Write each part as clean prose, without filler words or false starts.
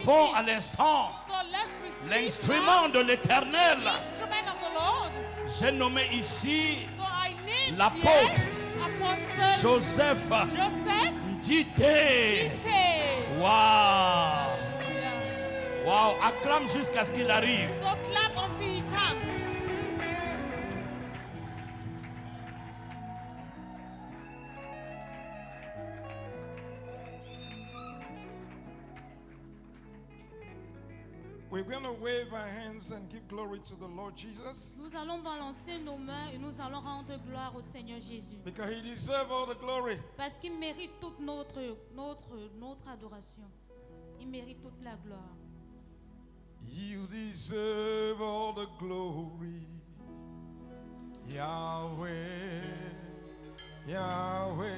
recevons à l'instant So let's receive l'instrument now de l'Éternel. the instrument of the Lord. J'ai nommé ici So I need l'apôtre here Apostle Joseph Joseph Ndite. Ndite. Waouh! Yeah. Waouh! Acclame jusqu'à ce qu'il arrive. So clap until he comes. We're going to wave our hands and give glory to the Lord Jesus Nous allons balancer nos mains et nous allons rendre gloire au Seigneur Jésus. because He deserves all the glory. Parce qu'il mérite toute notre adoration. Il mérite toute la gloire. You deserve all the glory, Yahweh, Yahweh.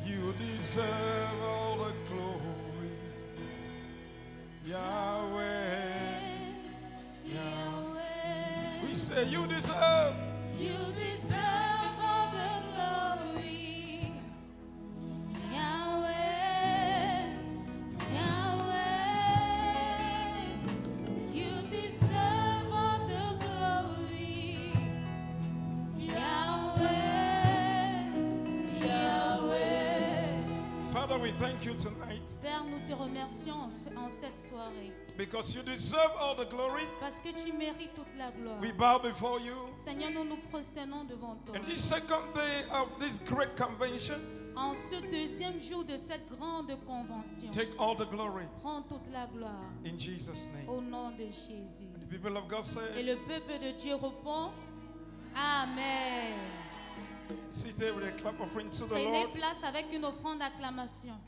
You deserve all the glory, Yahweh, Yahweh. We say you deserve. You deserve all the glory. Yahweh, Yahweh. You deserve all the glory. Yahweh, Yahweh. Father, we thank you tonight Père, nous te remercions en cette soirée because you deserve all the glory. parce que tu mérites toute la gloire. We bow before you. Seigneur, nous nous prosternons devant toi. And this second day of this great convention, En ce deuxième jour de cette grande convention, take all the glory prends toute la gloire in Jesus' name. au nom de Jésus. The people of God Et say, le peuple de Dieu répond Amen. seated with a clap offering to the Prenez Lord. place avec une offrande d'acclamation. Amen.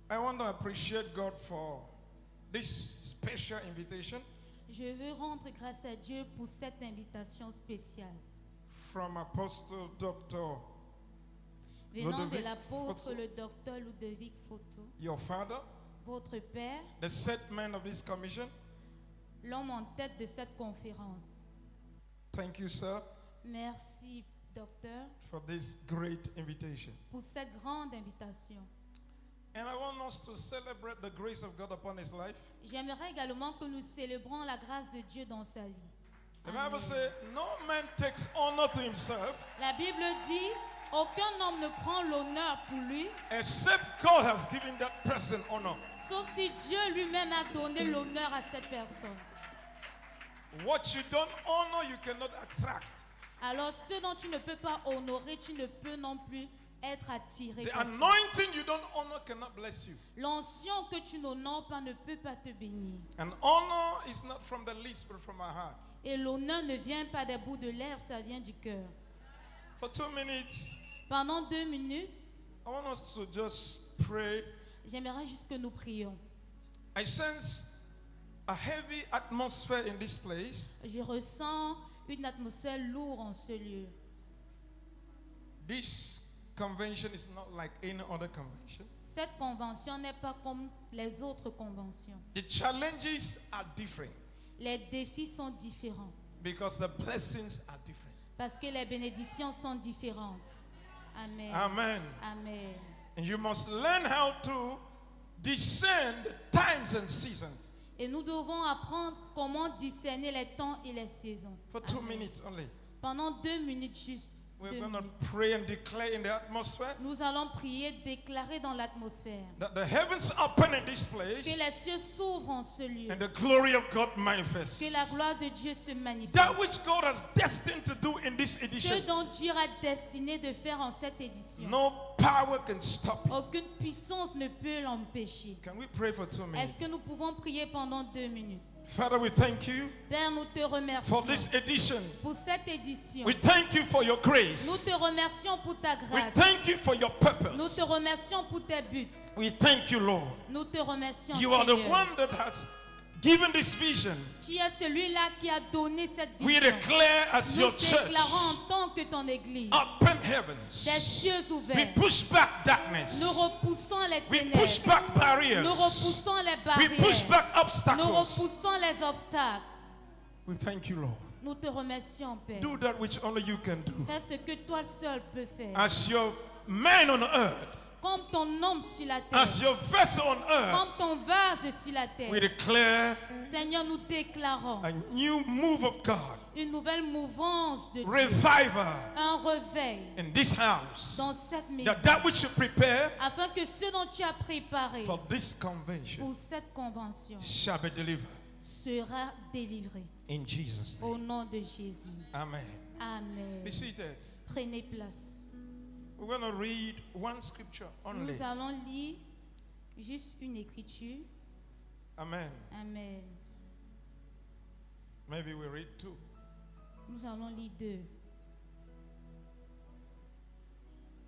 I want to appreciate God for this special invitation Je veux rendre grâce à Dieu pour cette invitation spéciale from Apostle Dr. venant de Ludovic l'apôtre Foto. le docteur Ludovic Foto, your father, votre père, the set man of this commission. l'homme en tête de cette conférence. Thank you, sir, Merci, docteur, for this great invitation. pour cette grande invitation. And I want us to celebrate the grace of God upon his life. J'aimerais également que nous célébrons la grâce de Dieu dans sa vie. The Amen. Bible says, no man takes honor to himself La Bible dit, aucun homme ne prend l'honneur pour lui, except God has given that person honor. sauf si Dieu lui-même a donné l'honneur à cette personne. What you don't honor, you cannot attract. Alors, ce dont tu ne peux pas honorer, tu ne peux non plus être attiré. The par ça. anointing you don't honor cannot bless you. L'onction que tu n'honores pas ne peut pas te bénir. And honor is not from the least, but from our heart. Et l'honneur ne vient pas des bouts de lèvres, ça vient du cœur. For 2 minutes, Pendant 2 minutes, I want us to just pray. j'aimerais juste que nous prions. I sense a heavy atmosphere in this place. Je ressens une atmosphère lourde en ce lieu. This convention is not like any other convention. Cette convention n'est pas comme les autres conventions. The challenges are different Les défis sont différents because the blessings are different. parce que les bénédictions sont différentes. Amen. Amen. Amen. And you must learn how to discern the times and seasons. Et nous devons apprendre comment discerner les temps et les saisons. For 2 Amen. minutes only. Pendant 2 minutes juste. We're 2 going to minutes. pray and declare in the atmosphere Nous allons prier, déclarer dans l'atmosphère that the heavens open in this place que les cieux s'ouvrent en ce lieu, and the glory of God manifests. que la gloire de Dieu se manifeste. That which God has destined to do in this Ce edition, dont Dieu a destiné de faire en cette édition. no power can stop it. Aucune puissance ne peut l'empêcher. Can we pray for 2 minutes? Est-ce que nous pouvons prier pendant 2 minutes? Father, we thank you Père, nous te remercions for this edition. pour cette édition. We thank you for your Nous grace. te remercions pour ta We grâce. thank you for your Nous purpose. te remercions pour tes buts. We thank you, Lord. Nous te remercions, You are the Seigneur. one that has given this vision. Tu es celui-là qui a donné cette We vision. declare as Nous your church, déclarons en tant que ton église open des heavens. cieux We ouverts. push back darkness. Nous repoussons les We ténèbres. push back barriers. Nous repoussons les We push barrières. back Nous obstacles. repoussons les obstacles. We thank you, Lord. Nous te remercions, Père. Do that which only you can do. Fais ce que toi seul peux faire. As your man on earth, Comme ton homme sur la terre. as your vessel on earth, Comme ton vase sur la terre. we declare Seigneur, nous déclarons a new move of God, une nouvelle mouvance de Dieu. revival Un réveil in this house. dans cette maison. That which you prepare Afin que ce dont tu as préparé for this convention pour cette convention shall be delivered. sera délivré. In Jesus' Au name. nom de Jésus. Amen. Amen. Be seated. Prenez place. We're going to read one scripture only. Nous allons lire juste une écriture. Amen. Amen. Maybe we read two. Nous allons lire deux.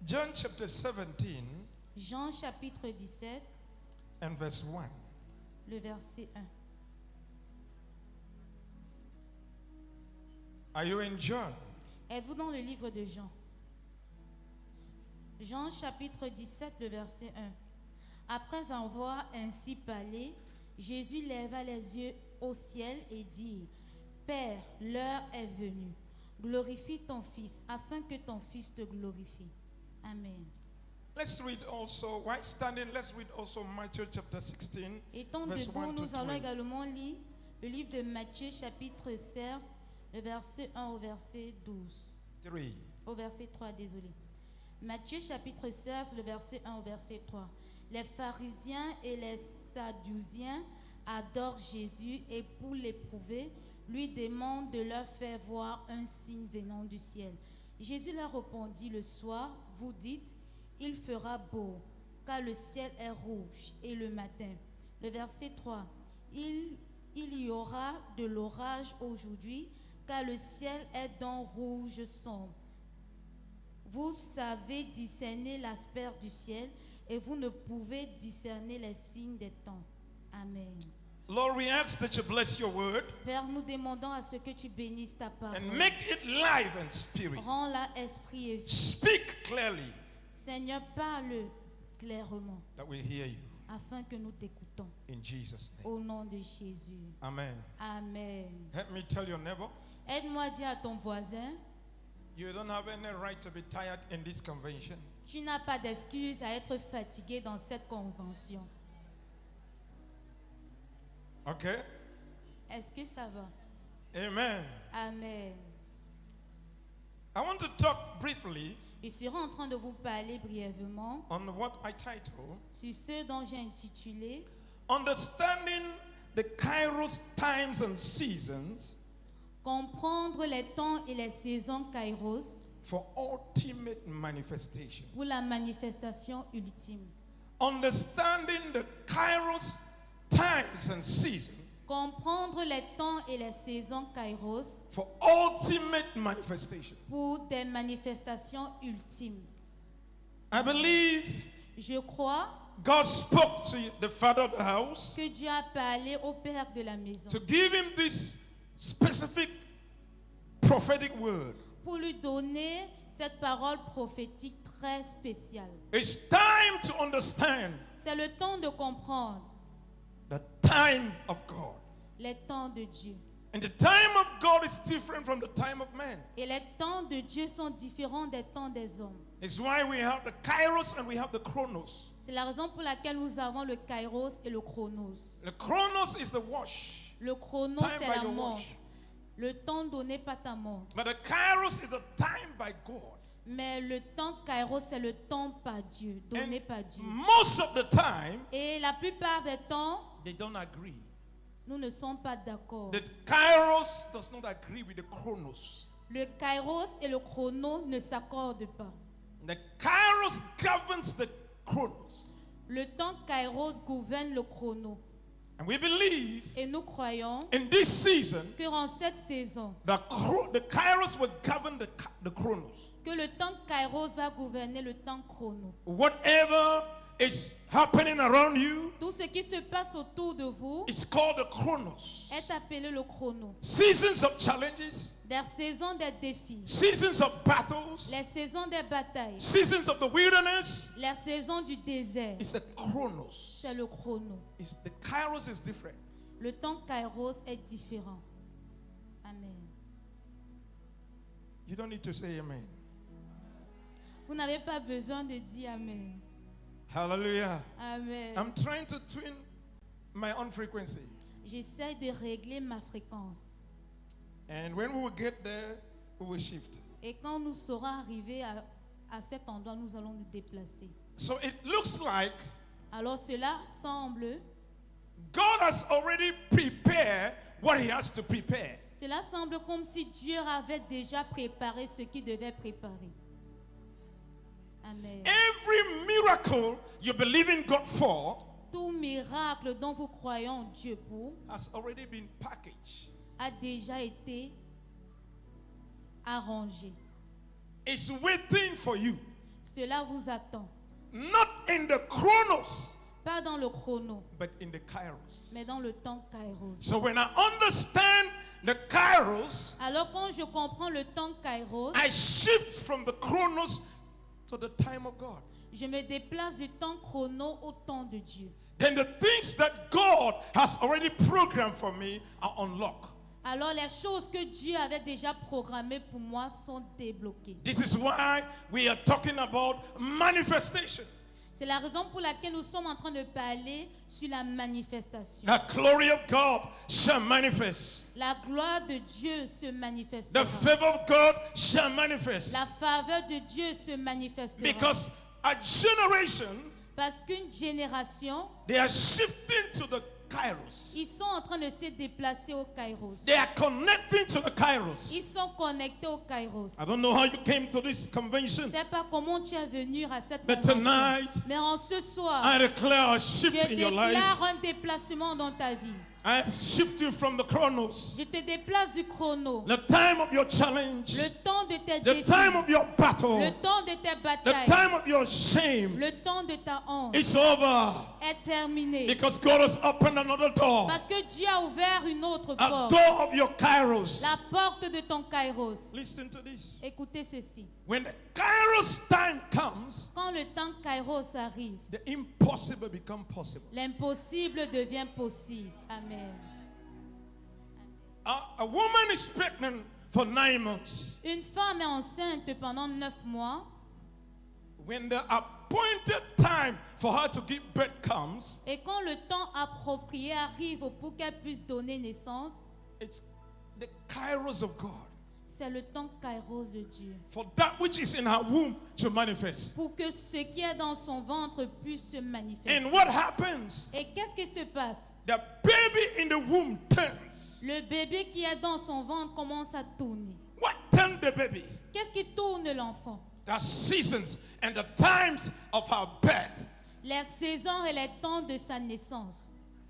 John chapter 17 Jean chapitre 17, and verse 1. le verset 1. Are you in John? Êtes-vous dans le livre de Jean? Jean chapitre 17, le verset 1. Après avoir ainsi parlé, Jésus leva les yeux au ciel et dit, Père, l'heure est venue. Glorifie ton Fils, afin que ton Fils te glorifie. Amen. Let's read also, while standing, let's read also Matthew chapter 16. Étant Verse debout, 1 to nous allons 20. également lire le livre de Matthieu chapitre 16, le verset 1 au verset 12. 3. Au verset 3, désolé. Matthieu chapitre 16, le verset 1 au verset 3. Les pharisiens et les sadduciens adorent Jésus et pour l'éprouver, lui demandent de leur faire voir un signe venant du ciel. Jésus leur répondit, le soir, vous dites, il fera beau, car le ciel est rouge, et le matin. Le verset 3. Il y aura de l'orage aujourd'hui, car le ciel est d'un rouge sombre. Vous savez discerner l'aspect du ciel et vous ne pouvez discerner les signes des temps. Amen. Lord, we ask that you bless your word Père, nous demandons à ce que tu bénisses ta parole. and make it live and spirit. Rends-la esprit et vie. Speak clearly Seigneur, parle clairement that we hear you. afin que nous t'écoutons. In Jesus' name. Au nom de Jésus. Amen. Amen. Help me tell your neighbor, Aide-moi à dire à ton voisin, you don't have any right to be tired in this convention. tu n'as pas d'excuse à être fatigué dans cette convention. Okay? Est-ce que ça va? Amen. Amen. I want to talk briefly Je serai en train de vous parler brièvement on what I title sur ce dont j'ai intitulé Understanding the Kairos times and seasons Comprendre les temps et les saisons Kairos for ultimate manifestation. pour la manifestation ultime. Understanding the Kairos times and seasons Comprendre les temps et les saisons Kairos for ultimate manifestation. pour des manifestations ultimes. I believe Je crois God spoke to the father of the house que Dieu a parlé au père de la maison to give him this specific prophetic word. pour lui donner cette parole prophétique très spéciale. It's time to understand C'est le temps de comprendre the time of God. les temps de Dieu. And the time of God is different from the time of man. Et les temps de Dieu sont différents des temps des hommes. It's why we have the Kairos and we have the Chronos. C'est la raison pour laquelle nous avons le Kairos et le Chronos. The Chronos is the watch, Le Chronos, time c'est by la your montre. watch. Le temps donné par ta montre. But the Kairos is the time by God. Mais le temps Kairos, c'est le temps par Dieu, donné And par Dieu. most of the time, Et la plupart des temps, they don't agree. nous ne sommes pas d'accord. The Kairos does not agree with the Chronos. Le Kairos et le Chrono ne s'accordent pas. The Kairos governs the Chronos. Le temps Kairos gouverne le Chrono. And we believe Et nous croyons in this season, que en cette saison, the Kairos will govern the Chronos. que le temps Kairos va gouverner le temps Chrono. Whatever is happening around you Tout ce qui se passe autour de vous is called the Chronos. est appelé le Chrono. Seasons of challenges, Des saisons des défis, seasons of battles, les saisons des batailles, seasons of the wilderness. les saisons du désert, It's a Chronos. c'est le Chrono. The Kairos is different. Le temps Kairos est différent. Amen. You don't need to say amen. Vous n'avez pas besoin de dire Amen. Hallelujah. Amen. I'm trying to tune my own frequency. J'essaie de régler ma fréquence. And when we will get there, we will shift. Et quand nous serons arrivés à cet endroit, nous allons nous déplacer. So it looks like Alors cela semble, God has already prepared what He has to prepare. cela semble comme si Dieu avait déjà préparé ce qu'il devait préparer. Amen. Every miracle you believe in God for Tout miracle dont vous croyez en Dieu pour has already been packaged. a déjà été arrangé. It's waiting for you. Cela vous attend. Not in the chronos, Pas dans le chrono, but in the kairos. mais dans le temps kairos. So when I understand the kairos, Alors quand je comprends le temps kairos, I shift from the chronos to the time of God. je me déplace du temps chrono au temps de Dieu. Then the things that God has already programmed for me are unlocked. Alors les choses que Dieu avait déjà programmées pour moi sont débloquées. This is why we are talking about manifestation. C'est la raison pour laquelle nous sommes en train de parler sur la manifestation. The glory of God shall manifest. La gloire de Dieu se manifestera. The favor of God shall manifest. La faveur de Dieu se manifestera. Because a generation, Parce qu'une génération, they are shifting to the kairos. ils sont en train de se déplacer au kairos. They are connecting to the kairos. Ils sont connectés au kairos. I don't know how you came to this Je convention, ne sais pas comment tu es venu à cette but convention. tonight Mais en ce soir, I declare a je shift in your life. déclare un déplacement dans ta vie. I shift you from the chronos, Je te déplace du chrono. the time of your challenge, Le temps de tes the défis. time of your battle, Le temps de tes the batailles. time of your shame. Le temps de ta honte It's over est terminé. because God has opened another door, Parce que Dieu a ouvert une autre a porte. door of your kairos. La porte de ton kairos. Listen to this. Écoutez ceci. When the kairos time comes, Quand le temps kairos arrive, the impossible becomes possible. l'impossible devient possible. Amen. A woman is pregnant for 9 months. Une femme est enceinte pendant 9 mois. When the appointed time for her to give birth comes, Et quand le temps approprié arrive pour qu'elle puisse donner naissance, it's the kairos of God c'est le temps kairos de Dieu. for that which is in her womb to manifest. Pour que ce qui est dans son ventre puisse se manifester. And what happens? Et qu'est-ce qui se passe? The baby in the womb turns. Le bébé qui est dans son ventre commence à tourner. What turns the baby? Qu'est-ce qui tourne l'enfant? The seasons and the times of her birth. Les saisons et les temps de sa naissance,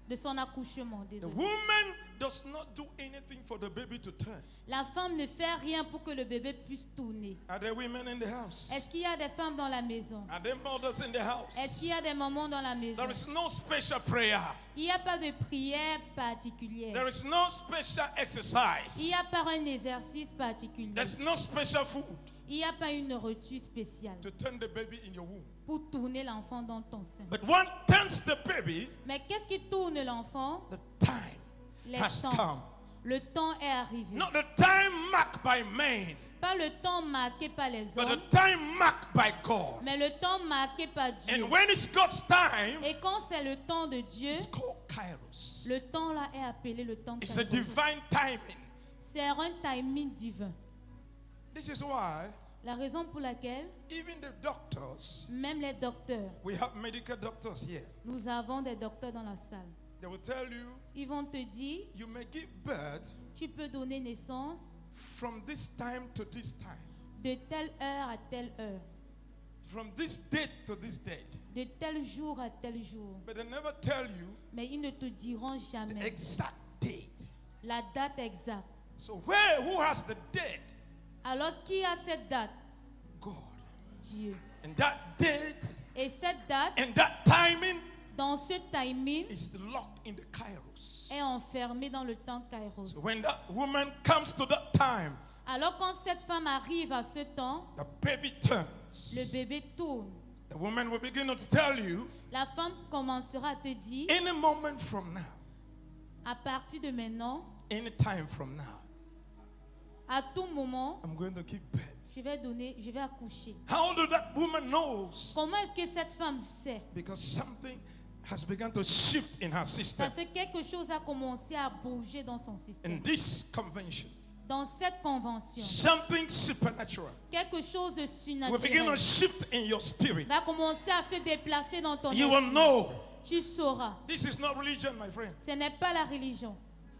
de son accouchement. The Désolé. woman does not do anything for the baby to turn. La femme ne fait rien pour que le bébé puisse tourner. Are there women in the house? Est-ce qu'il y a des femmes dans la maison? Are there mothers in the house? Est-ce qu'il y a des moments dans la maison? There is no special prayer. Il n'y a pas de prière particulière. There is no special Il exercise. n'y a pas un exercice particulier. There's no special food Il n'y a pas une nourriture spéciale to turn the baby in your womb. pour tourner l'enfant dans ton sein. But what turns the baby, Mais qu'est-ce qui tourne l'enfant? the time Les has temps. come. Le temps est arrivé. Not the time marked by man, Pas le temps marqué par les but hommes, the time marked by God. mais le temps marqué par Dieu. And when it's God's time, Et quand c'est le temps de Dieu, it's called kairos. le temps là est appelé le temps It's a kairos. divine timing. C'est un timing divin. This is why La raison pour laquelle even the doctors, même les docteurs, we have medical doctors here, nous avons des docteurs dans la salle, they will tell you, ils vont te dire, you may give birth tu peux donner naissance from this time to this time, de telle heure à telle heure, from this date to this date. de tel jour à tel jour. But they never tell you Mais ils ne te diront the jamais exact date. la date exacte. So who has the date? Alors qui a cette date? God. Dieu. And that date Et cette date, and that timing dans ce timing, is locked in the kairos. est enfermée dans le temps kairos. So when that woman comes to that time, Alors quand cette femme arrive à ce temps, the baby turns. le bébé tourne. The woman will begin to tell you, La femme commencera à te dire, any moment from now, à partir de maintenant, any time from now, À tout moment, I'm going to give birth. je vais accoucher. How do that woman knows? Comment est-ce que cette femme sait? Because something has begun to shift in her system. Parce que quelque chose a commencé à bouger dans son In système. this convention, Dans cette convention, something supernatural quelque chose de will begin to surnaturel shift in your spirit. va commencer à se déplacer dans ton You will esprit. know. Tu sauras. This is not religion, my friend. Ce n'est pas la religion.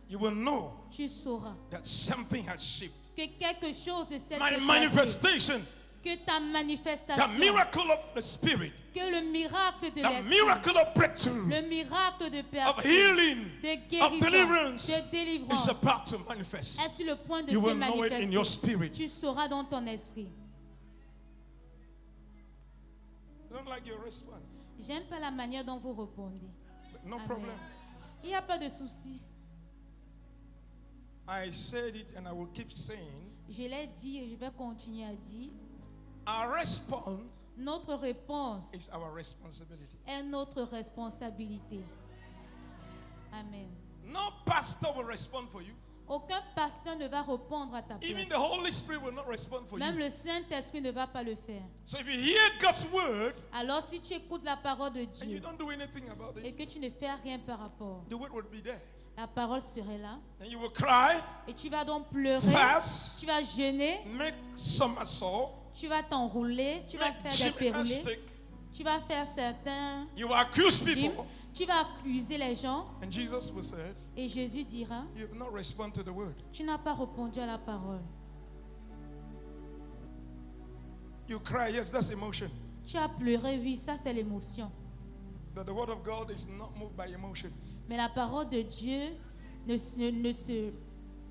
You will know Tu sauras that something has shifted. que quelque chose s'est My déplacé. manifestation, Que ta the manifestation, miracle of the spirit, que le miracle de the l'esprit, miracle of breakthrough, le miracle de of percée, healing, de of guérison, deliverance de is délivrance about to manifest. est sur le point de You se will know it in your manifester. spirit. Tu sauras dans ton esprit. I don't like your response. J'aime pas la manière dont vous répondez. But no Amen. problem. Il n'y a pas de souci. I said it and I will keep saying. Je l'ai dit et je vais continuer à dire. Our response Notre réponse is our responsibility. est notre responsabilité. Amen. No pastor will respond for you. Aucun pasteur ne va répondre à ta Even the place. Holy Spirit will not respond for Même you. le Saint-Esprit ne va pas le faire. So if you hear God's word Alors si tu écoutes la parole de and you Dieu don't do anything about et it, que tu ne fais rien par rapport, the word will be there. la parole serait là. And you will cry, Et tu vas donc pleurer, fast, tu vas jeûner, make somersault, tu vas t'enrouler, tu vas make faire des pérulés, gymnastic. tu vas faire certains You will accuse gyms, people. tu vas accuser les gens. And Jesus will say, Et Jésus dira, you have not responded to the word. tu n'as pas répondu à la parole. You cry, yes, that's emotion. Tu as pleuré, oui, ça c'est l'émotion. But the word of God is not moved by emotion. Mais la parole de Dieu ne se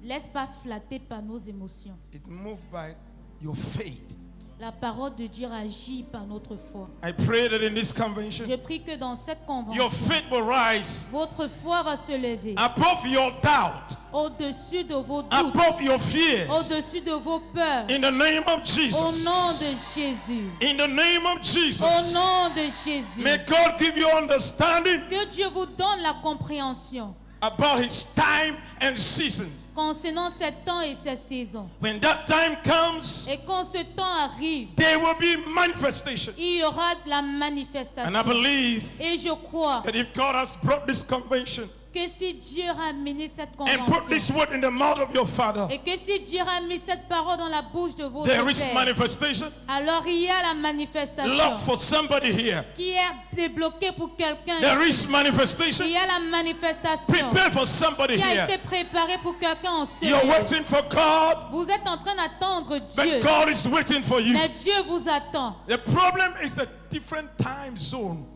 laisse pas flatter par nos émotions. It moved by your faith. La parole de Dieu agit par notre foi. I pray that in this convention, Je prie que dans cette your convention, faith will rise votre foi va se lever above your doubt, au-dessus de vos doutes, above your fears. au-dessus de vos peurs. In the name of Au Jesus. nom de Jésus. In the name of Au Jesus. nom de Jésus. May God give you understanding Que Dieu vous donne la compréhension about His time and season. concernant ces temps et ces saisons. When that time comes, Et quand ce temps arrive, there will be manifestation. il y aura de la And I manifestation. believe Et je crois that if God has brought this convention que si Dieu a amené cette and put this convention word in the mouth of your Father, et que si Dieu a mis cette parole dans la bouche de votre there is Père, manifestation. alors il y a la Look manifestation for somebody here. qui est débloquée pour quelqu'un. There ici. is manifestation. Il y a la manifestation Prepare for somebody qui a here. été préparée pour quelqu'un en ce You're lieu. waiting for God, Vous êtes en train d'attendre Dieu, but God is waiting for you. mais Dieu vous attend. The problem is the different time zone.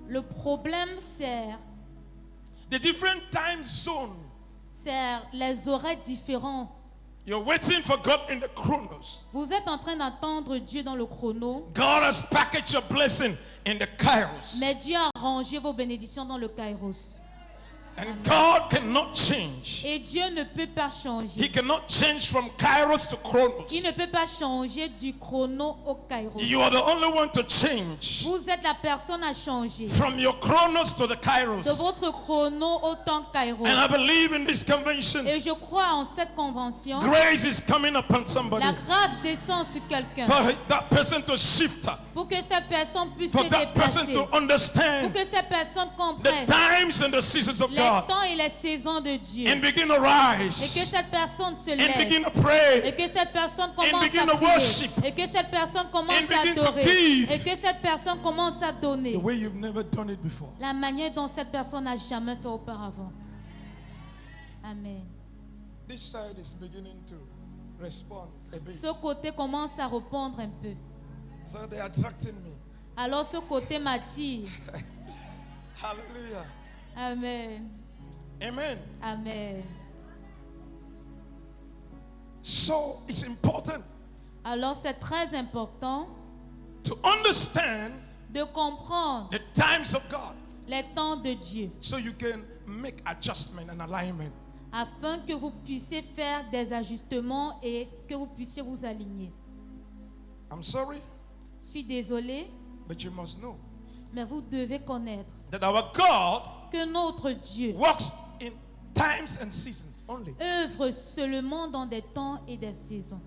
Le problème, c'est The different time zone. les horaires différents. You're waiting for God in the chronos. Vous êtes en train d'attendre Dieu dans le chrono, God has packaged your blessing in the kairos. mais Dieu a rangé vos bénédictions dans le kairos. And God cannot change. Et Dieu ne peut pas He changer. cannot change from kairos to chronos. Il ne peut pas changer du chrono au kairos. You are the only one to change Vous êtes la personne à changer from your chronos to the de kairos. votre chrono au temps kairos. And I believe in this convention, Et je crois en cette convention, grace is coming upon somebody la grâce descend sur quelqu'un for that person to shift, pour que cette personne puisse for se that person déplacer, to pour understand que cette personne the comprenne times and the seasons of les God temps et les saisons de Dieu. and begin to Et que rise cette personne se and lève. begin to Et pray que cette personne commence begin à to prier. worship. Et que cette personne commence And à begin to adorer. give. Et que cette personne commence à donner. the way you've never done it before. La manière dont cette personne n'a jamais fait auparavant. Amen. This side is beginning to respond a bit. Ce côté commence à répondre un peu. So they're attracting me. Alors ce côté m'attire. Hallelujah. Amen. Amen. Amen. So it's important Alors c'est très important to understand de comprendre the times of God les temps de Dieu so you can make adjustment and alignment. afin que vous puissiez faire des ajustements et que vous puissiez vous aligner. I'm sorry, Je suis désolée, but you must know mais vous devez connaître that our God que notre Dieu works in times and seasons only. œuvre seulement dans des temps et des saisons.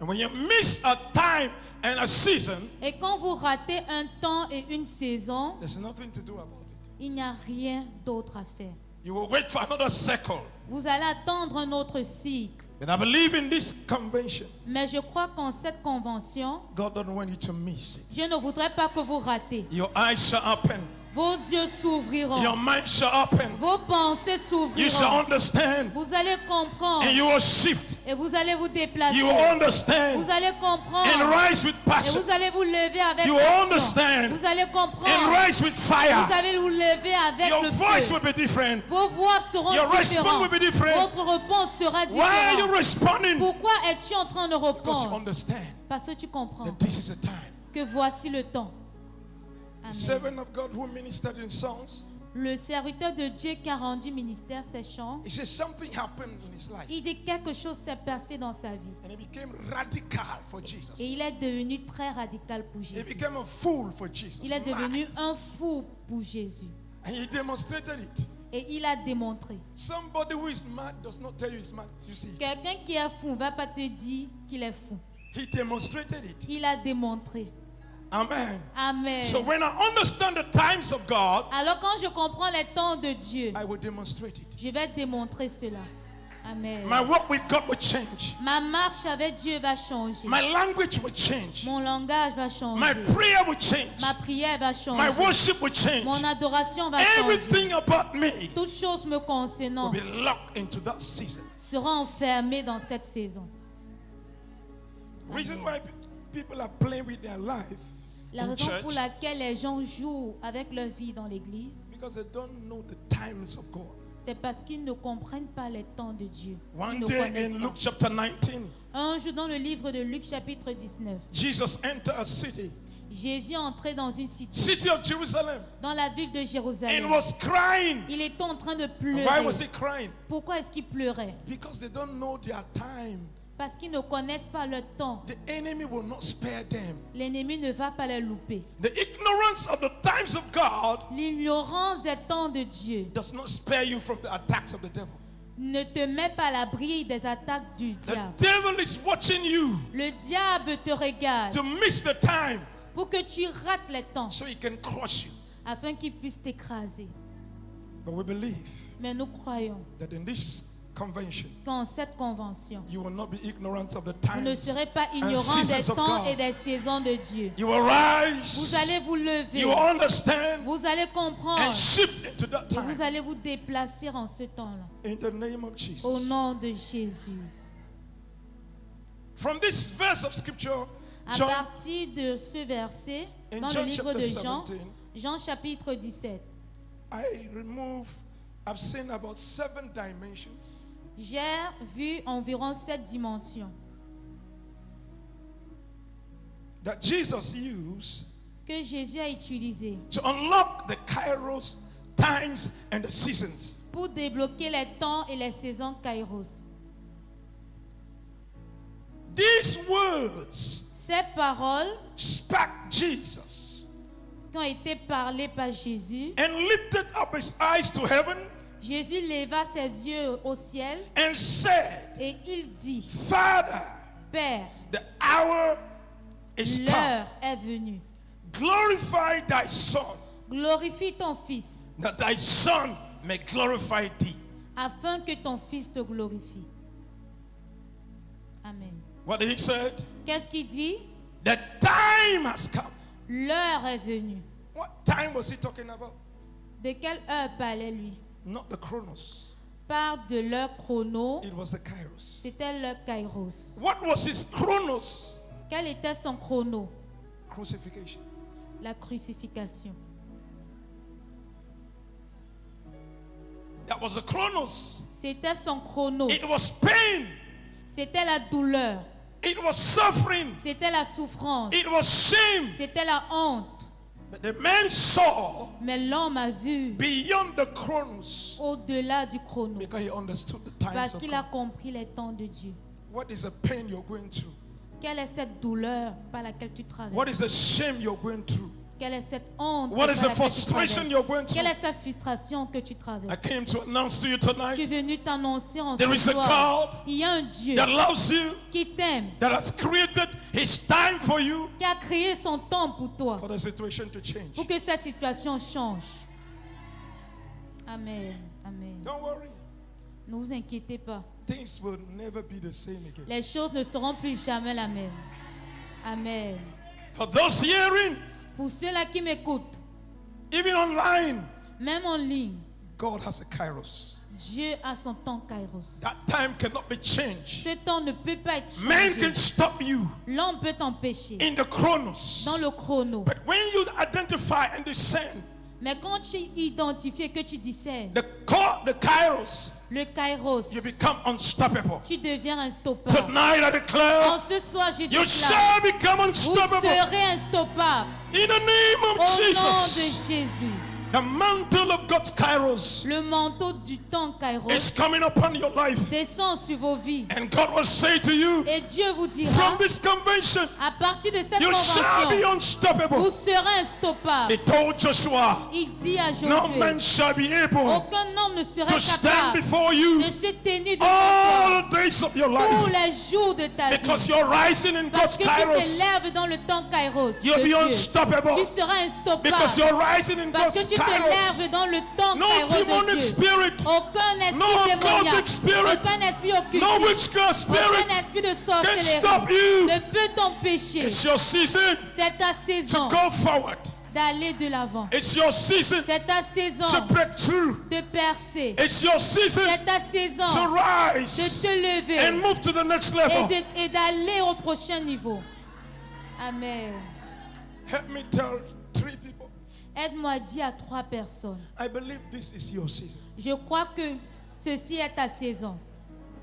And when you miss a time and a season, Et quand vous ratez un temps et une saison, there's nothing to do about it. il n'y a rien d'autre à faire. You will wait for another cycle. Vous allez attendre un autre cycle. And I believe in this convention, Mais je crois qu'en cette convention, God doesn't want you to miss it. Dieu ne voudrait pas que vous ratez. Your eyes shall open. Vos yeux s'ouvriront. Your mind shall open. Vos pensées You shall s'ouvriront. understand. Vous allez comprendre. And you will shift. Et vous allez vous déplacer. You will understand. Vous allez comprendre. And rise with Et passion. vous allez vous lever avec You will passion. understand. Vous allez And comprendre. rise with fire. Vous allez vous lever avec Your le voice feu. will be different. Vos voix seront Your response différentes. will be different. Votre réponse sera Why are you différente. responding? Pourquoi es-tu en train de Because you répondre? understand Parce que tu comprends that this is the time. que voici le temps. The Amen. servant of God who ministered in songs, Le serviteur de Dieu qui a rendu ministère ses chants, he says something happened in his life. il dit quelque chose s'est passé dans sa vie. And he became radical for Jesus. Et il est devenu très radical pour He Jésus. became a fool for Jesus. Il est devenu Mad. un fou pour Jésus. And he demonstrated it. Et il a démontré. Somebody who is mad does not tell you he's mad. You see, Quelqu'un qui est fou ne va pas te dire qu'il est fou. he demonstrated it. Il a démontré. Amen. Amen. So when I understand the times of God, Alors quand je comprends les temps de Dieu, I will demonstrate it. je vais démontrer cela. Amen. My walk with God will change. Ma marche avec Dieu va changer. My language will change. Mon langage va My changer. prayer will change. Ma prière va My changer. worship will change. Mon adoration va changer. Everything about me Toutes choses me will concernant be locked into that season. sera enfermées dans cette saison. The reason why people are playing with their life La in raison church, pour laquelle les gens jouent avec leur vie dans l'église, because they don't know the times of God. c'est parce qu'ils ne comprennent pas les temps de Dieu. Ils One ne day connaissent in pas. Luke chapter 19, Un jour dans le livre de Luc chapitre 19, Jesus entered a city, Jésus est entré dans une cité, city of Jerusalem, dans la ville de and Jérusalem. was crying. Il était en train de And pleurer. why was he crying? Pourquoi est-ce qu'il pleurait? Because they don't know their time. Parce qu'ils ne connaissent pas le temps. The enemy will not spare them. L'ennemi ne va pas les louper. The ignorance of the times of God L'ignorance des temps de Dieu does not spare you from the attacks of the devil. ne te met pas à l'abri des attaques du The diable. devil is watching you Le diable te regarde to miss the time pour que tu rates les temps so he can crush you. afin qu'il puisse t'écraser. But we believe Mais nous croyons that in this convention, qu'en cette convention, you will not be ignorant of the vous ne times. serez pas and ignorants des seasons of temps God. et des saisons de Dieu. You will rise, Vous allez vous lever, you will understand, vous allez comprendre and shift into that et vous time. allez vous déplacer en ce temps-là. In the name of Au Jesus. nom de Jésus. From this verse of scripture, À John, partir de ce verset, in dans le John livre de chapter Jean, 17, Jean chapitre 17, I've seen about 7 dimensions j'ai vu environ 7 dimensions that Jesus used que Jésus a utilisées to unlock the kairos times and the seasons. pour débloquer les temps et les saisons kairos. These words Ces paroles spake Jesus qui ont été parlées par Jésus, and lifted up his eyes to heaven Jésus leva ses yeux au ciel and said, et il dit, Father, Père, the hour is come. l'heure est venue. Glorify thy Son, Glorifie ton Fils, that thy Son may glorify thee. afin que ton Fils te glorifie. Amen. What did he say? Qu'est-ce qu'il dit? The time has come. L'heure est venue. What time was he talking about? De quelle heure parlait-lui? Not the chronos. Parle de l'heure chrono, It was the kairos. c'était l'heure kairos. What was his chronos? Quel était son chrono? Crucifixion. La crucifixion. That was the chronos. C'était son chrono. It was pain. C'était la douleur. It was suffering. C'était la souffrance. It was shame. C'était la honte. But the man saw Mais l'homme a vu beyond the chronos au-delà du chrono. because he understood the times Parce of qu'il a God. compris les temps de Dieu. What is the pain you're going through? Quelle est cette douleur par laquelle tu traverses? What is the shame you're going through? Quelle est cette honte What par is the laquelle tu frustration traverses? you're going Quelle through? est cette frustration que tu I traverses? came to announce to you Je suis tonight venu t'annoncer en there is ce a soir. God Il y a un Dieu that loves you, qui t'aime, that has created His time for you, qui a créé son temps pour toi, for the situation to change. pour que cette situation change. Amen. Amen. Don't worry. Ne vous inquiétez pas. Things will never be the same again. Les choses ne seront plus jamais la même. Amen. For those hearing, Pour ceux-là qui m'écoutent, even online, même en ligne, God has a kairos. Dieu a son temps kairos. That time cannot be changed. Ce temps ne peut pas être Man changé. can stop you L'homme peut t'empêcher in the chronos. dans le chrono. But when you identify and discern Mais quand tu identifies et que tu discernes the kairos, le kairos, you become unstoppable. tu deviens unstoppable. Tonight I En declare, ce soir, je you déclare, shall become vous unstoppable. serez unstoppable In the name au of nom Jesus. de Jésus. The mantle of God's kairos Le manteau du temps kairos is coming upon your life. descend sur vos vies. And God will say to you, Et Dieu vous dira, from this convention, à partir de cette you shall be convention, unstoppable. vous serez unstoppable. He told Joshua, Il dit à no man Josué, shall be able aucun homme ne serait to stand capable before you de se tenir devant all toi the days of your tous life. les jours de ta Because vie. you're rising in Parce God's que tu kairos. t'élèves dans le temps kairos You'll de be Dieu. unstoppable. Tu seras unstoppable. Because you're rising in Parce que God's tu kairos. t'élèves dans le temps No kairos de demonic Dieu. spirit, Aucun esprit no démoniaque, occultic spirit, aucun esprit occulte, no witchcraft spirit aucun esprit de can sorcellerie stop you. ne peut t'empêcher. It's your season C'est ta to saison go forward. d'aller de l'avant. It's your season C'est ta saison to break through. de percer. It's your season C'est ta saison to de rise te lever and move to the next level. et d'aller au prochain niveau. Amen. Help me tell 3 people. Aide-moi à dire à 3 personnes. I believe this is your season. Je crois que ceci est ta saison.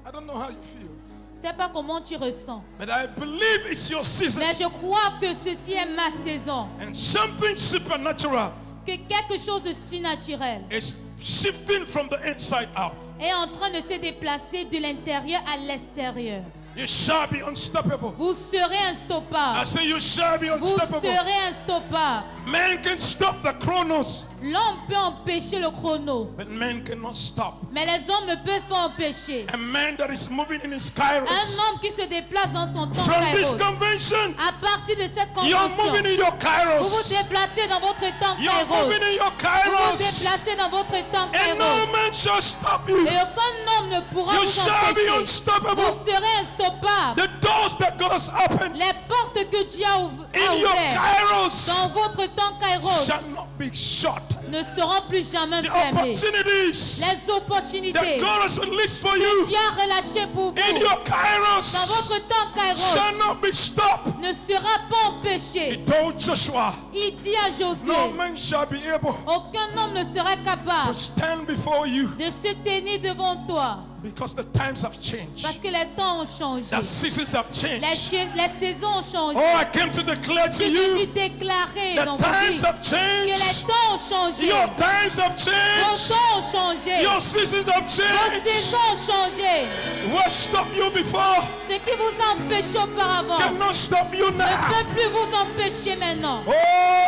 I don't know how you feel, Je ne sais pas comment tu ressens, but I believe it's your season. mais je crois que ceci est ma saison. And something supernatural Que quelque chose de surnaturel is shifting from the inside out. est en train de se déplacer de l'intérieur à l'extérieur. You shall be unstoppable. Vous serez I unstoppable. say you shall be Vous unstoppable. serez unstoppable. Man can stop the chronos, L'homme peut empêcher le chrono, but man cannot stop. mais les hommes ne peuvent pas empêcher. A man that is moving in his Un kairos. homme qui se déplace dans son temps From this kairos. convention, À partir de cette you're convention, moving in your vous vous kairos. déplacez dans votre temps You're kairos. moving in your Vous vous kairos. déplacez dans votre temps And no kairos. man shall stop you. Et aucun homme ne pourra You vous shall be empêcher. unstoppable. Vous serez unstoppable. The doors that God has opened Les portes que Dieu a in your ouvertes kairos dans votre temps kairos shall not be shut. ne seront plus jamais The fermées. opportunities Les that opportunités God has released for que you Dieu a relâchées pour vous in your dans kairos votre temps kairos shall not be stopped. ne sera pas He empêché. told Joshua, Il dit à no Josué, man shall be able aucun homme ne sera to capable stand before you de se tenir devant toi because the times have changed. parce que les temps ont changé. The seasons have changed. Les saisons ont changé. Oh, I came to declare Je to suis you, venu déclarer the dans vos times vies have que les changed. temps ont changé. Your times have Vos changed. temps ont changé. Your seasons have Vos changed. saisons ont changé. What stopped you before Ce qui vous a empêché auparavant cannot stop you ne now. peut plus vous empêcher maintenant. Oh,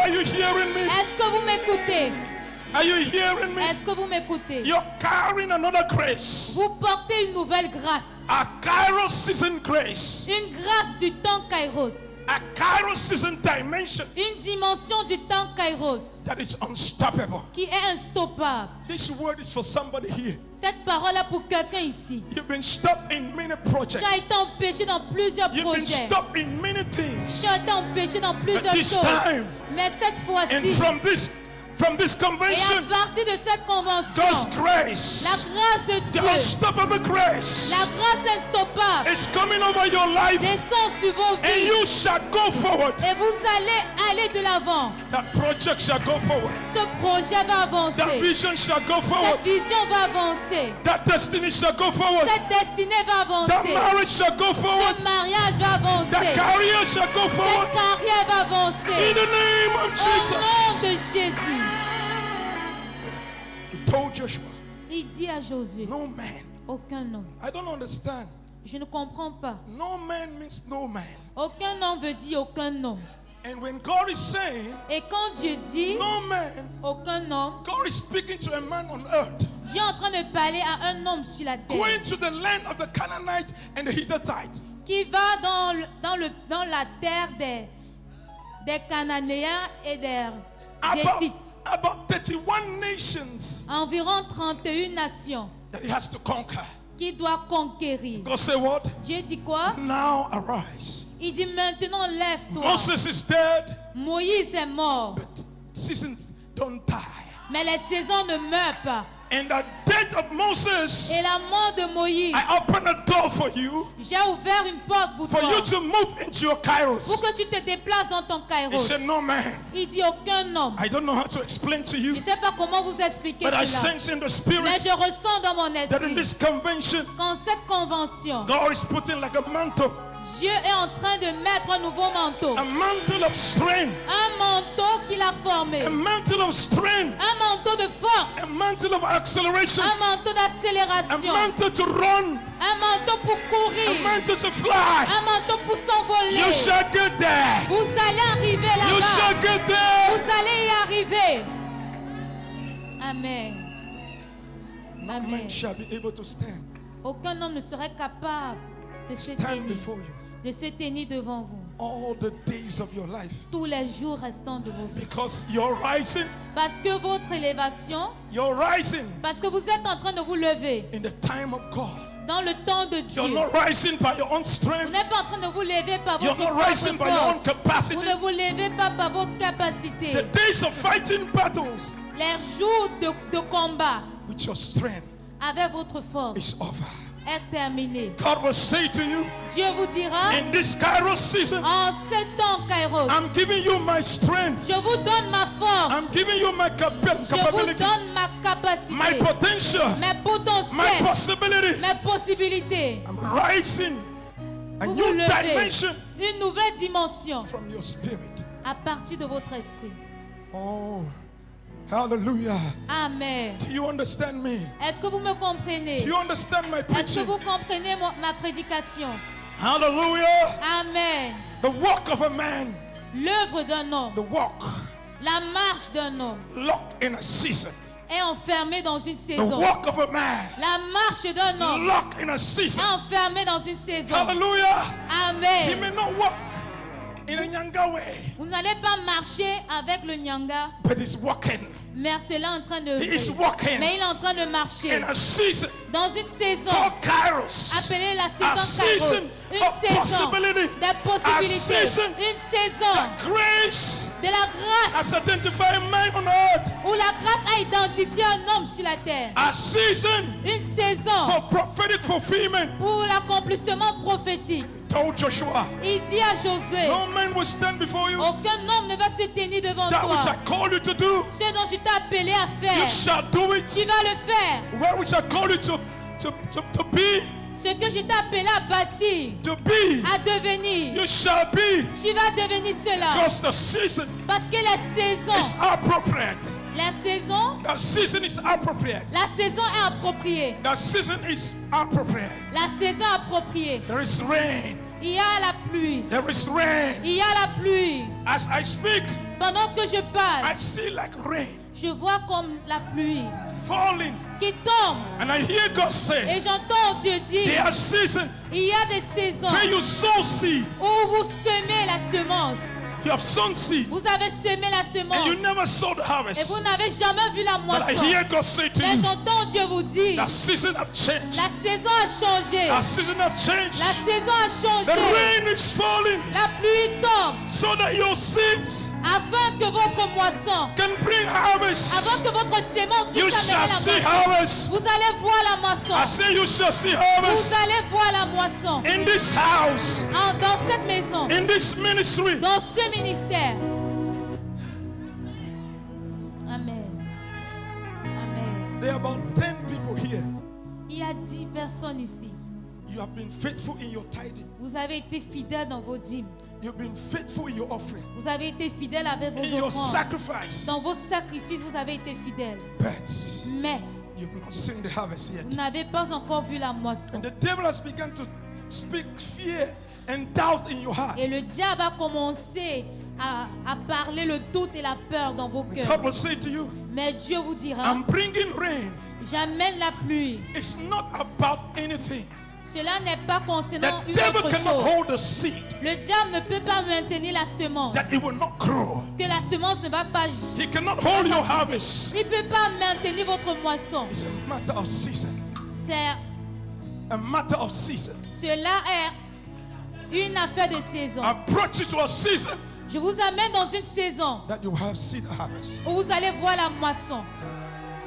are you hearing me? Est-ce que vous m'écoutez? Are you hearing me? Est-ce que vous m'écoutez? You're carrying another grace. Vous portez une nouvelle grâce. A Kairos season grace. Une grâce du temps Kairos. A Kairos season dimension Une dimension du temps Kairos that is unstoppable. qui est unstoppable. This word is for somebody here. Cette parole est pour quelqu'un ici. You've been stopped in many projects. Tu as été empêché dans plusieurs You've been projets. stopped in many things. Tu as été empêché dans plusieurs this choses. time, Mais cette fois-ci, And from this et à convention, partir de cette convention, God's la grace, grâce de the Dieu, unstoppable grace, la grâce instoppable is coming over your life, descend sur vos and vies. you shall go forward. Et vous allez aller de l'avant. That project shall go forward. Ce projet va That avancer. vision shall go forward. Cette vision va avancer. That destiny shall go forward. Cette destinée va That avancer. marriage shall go forward. Ce mariage va That avancer. career shall go Cette forward. carrière va In avancer. the name of Au nom Jesus. de Jésus. He told Joshua, Il dit à Josué, no man. aucun homme. I don't understand. Je ne comprends pas. No man means no man. Aucun homme veut dire aucun homme. And when God is saying, Et quand Dieu dit no man, aucun homme, God is speaking to a man on earth, Dieu est en train de parler à un homme sur la terre going to the land of the Canaanite and the Hittite. qui va dans la terre des Cananéens et des Héthites. About 31 nations Environ 31 nations that he has to conquer. qu'il doit conquérir. God say what? Dieu dit quoi? Now arise. Il dit maintenant lève-toi. Moses is dead, Moïse est mort, but seasons don't die. mais les saisons ne meurent pas. And the death of Moses, Et la mort de Moïse, I open a door for you, j'ai ouvert une porte pour for toi, you to move into your kairos. pour que tu te déplaces dans ton He kairos. said, no man. Il dit aucun homme. I don't know how to explain to Je you, ne sais pas comment vous expliquer but I cela, sense in the mais spirit je ressens dans mon that in esprit this convention, qu'en cette convention, God is putting like a mantle, Dieu est en train de mettre un nouveau manteau. a mantle of strength, Un manteau qu'il a formé. a mantle of strength, Un manteau de force. a mantle of acceleration, Un manteau a d'accélération. mantle to run, Un manteau pour a courir. mantle to fly. Un manteau pour s'envoler. You shall get there. Vous allez arriver You là-bas. shall get there. Vous allez y arriver. Amen. No Amen. man shall be able to stand Aucun homme ne serait capable de se stand tenir, before you de se tenir devant vous all the days of your life, tous les jours restants de vos vies. because you're rising, Parce que votre élévation, you're rising parce que vous êtes en train de vous lever in the time of God. dans le temps de You're Dieu. not rising by your own Vous strength. n'êtes pas en train de vous lever par You're votre not rising propre by your own force. capacity. Vous ne vous levez pas par votre The capacité. days of fighting battles Les jours de combat with your strength avec votre force is over. est terminé. God will say to you, Dieu vous dira, in this Kairos season, en ce temps, Kairos, I'm giving you my strength. je vous donne ma force. I'm giving you my Je vous capability, donne ma capacité, my potential, mes my potentiels, possibility. mes possibilités. I'm rising a Vous new vous levez. dimension Une nouvelle dimension from your spirit. à partir de votre esprit. Oh, hallelujah. Amen. Do you understand me? Est-ce que vous me comprenez? Do you understand my Est-ce que preaching? vous comprenez ma prédication? Hallelujah. Amen. The walk of a man, L'œuvre d'un homme, the walk la marche d'un homme locked in a season. est enfermée dans une The saison. walk of a man La marche d'un homme locked in a est season. enfermée dans une saison. Hallelujah. He Amen. may not walk in a younger way, Vous n'allez pas marcher avec le nyanga, but he's walking. mais cela est en train de... He is walking Mais il est en train de marcher in a season dans une saison called Kairos. appelée la A saison Kairos. season Une of saison possibility. des possibilités. A season Une saison The grace de la grâce has identified a man on earth. où la grâce a identifié un homme sur la terre. A season Une saison for prophetic fulfillment. pour l'accomplissement prophétique. Told Joshua, Il dit à Josué, no man will stand before you. aucun homme ne va se tenir devant That which toi. I called you to do, Ce dont je t'ai appelé à you faire, shall do it. tu vas le faire. Where which I called you to be, Ce que je t'ai appelé à bâtir, to be, à devenir, you shall be. tu vas devenir cela. Because the season Parce que la is saison, appropriate. la The season is appropriate. saison est appropriée. The season is appropriate. La saison est appropriée. There is rain. Il y a la pluie. There is rain. Il y a la pluie. As I speak, Pendant que je I parle, see like rain je vois comme la pluie falling. qui tombe. And I hear God say, Et j'entends Dieu dire, there are seasons il y a des saisons where you sow seed. où vous semez la semence. You have sown seed Vous avez semé la and semence you never saw the et harvest. vous n'avez jamais vu la But I moisson. hear God say to Mais you, j'entends Dieu vous dire, the season have changed. la saison a changé. The season have changed. La saison a The changé. rain is falling La pluie tombe so that your seeds afin que votre moisson, can bring harvest. avant que votre sémence You puisse shall amener see la moisson. harvest. Vous allez voir la I moisson. say you shall see Vous harvest allez voir la moisson in this house, dans cette maison, in this ministry. dans ce ministère. Amen. Amen. There are about 10 people here. Il y a 10 personnes ici. You have been faithful in your tithing. Vous avez été fidèles dans vos dîmes. You've been faithful in your offering, Vous avez été fidèles avec in vos your offrandes. sacrifice. Dans vos sacrifices, vous avez été fidèles. But Mais you've not seen the harvest yet. vous n'avez pas encore vu la moisson. And the devil has begun to speak fear and doubt in your heart. Et le diable a commencé à parler le doute et la peur dans vos God cœurs. will say to you, Mais Dieu vous dira, I'm bringing rain. j'amène la pluie. It's not about anything. Cela n'est pas concernant The une devil autre cannot chose. hold a seed Le diable ne peut pas maintenir la semence. that it will not grow. Que la semence ne va pas He cannot hold your pousser. harvest. Il ne peut pas maintenir votre moisson. It's a matter of season. C'est, A matter of season. cela est une affaire de saison. I've brought you to a season Je vous amène dans une saison that you have seed harvest. où vous allez voir la moisson.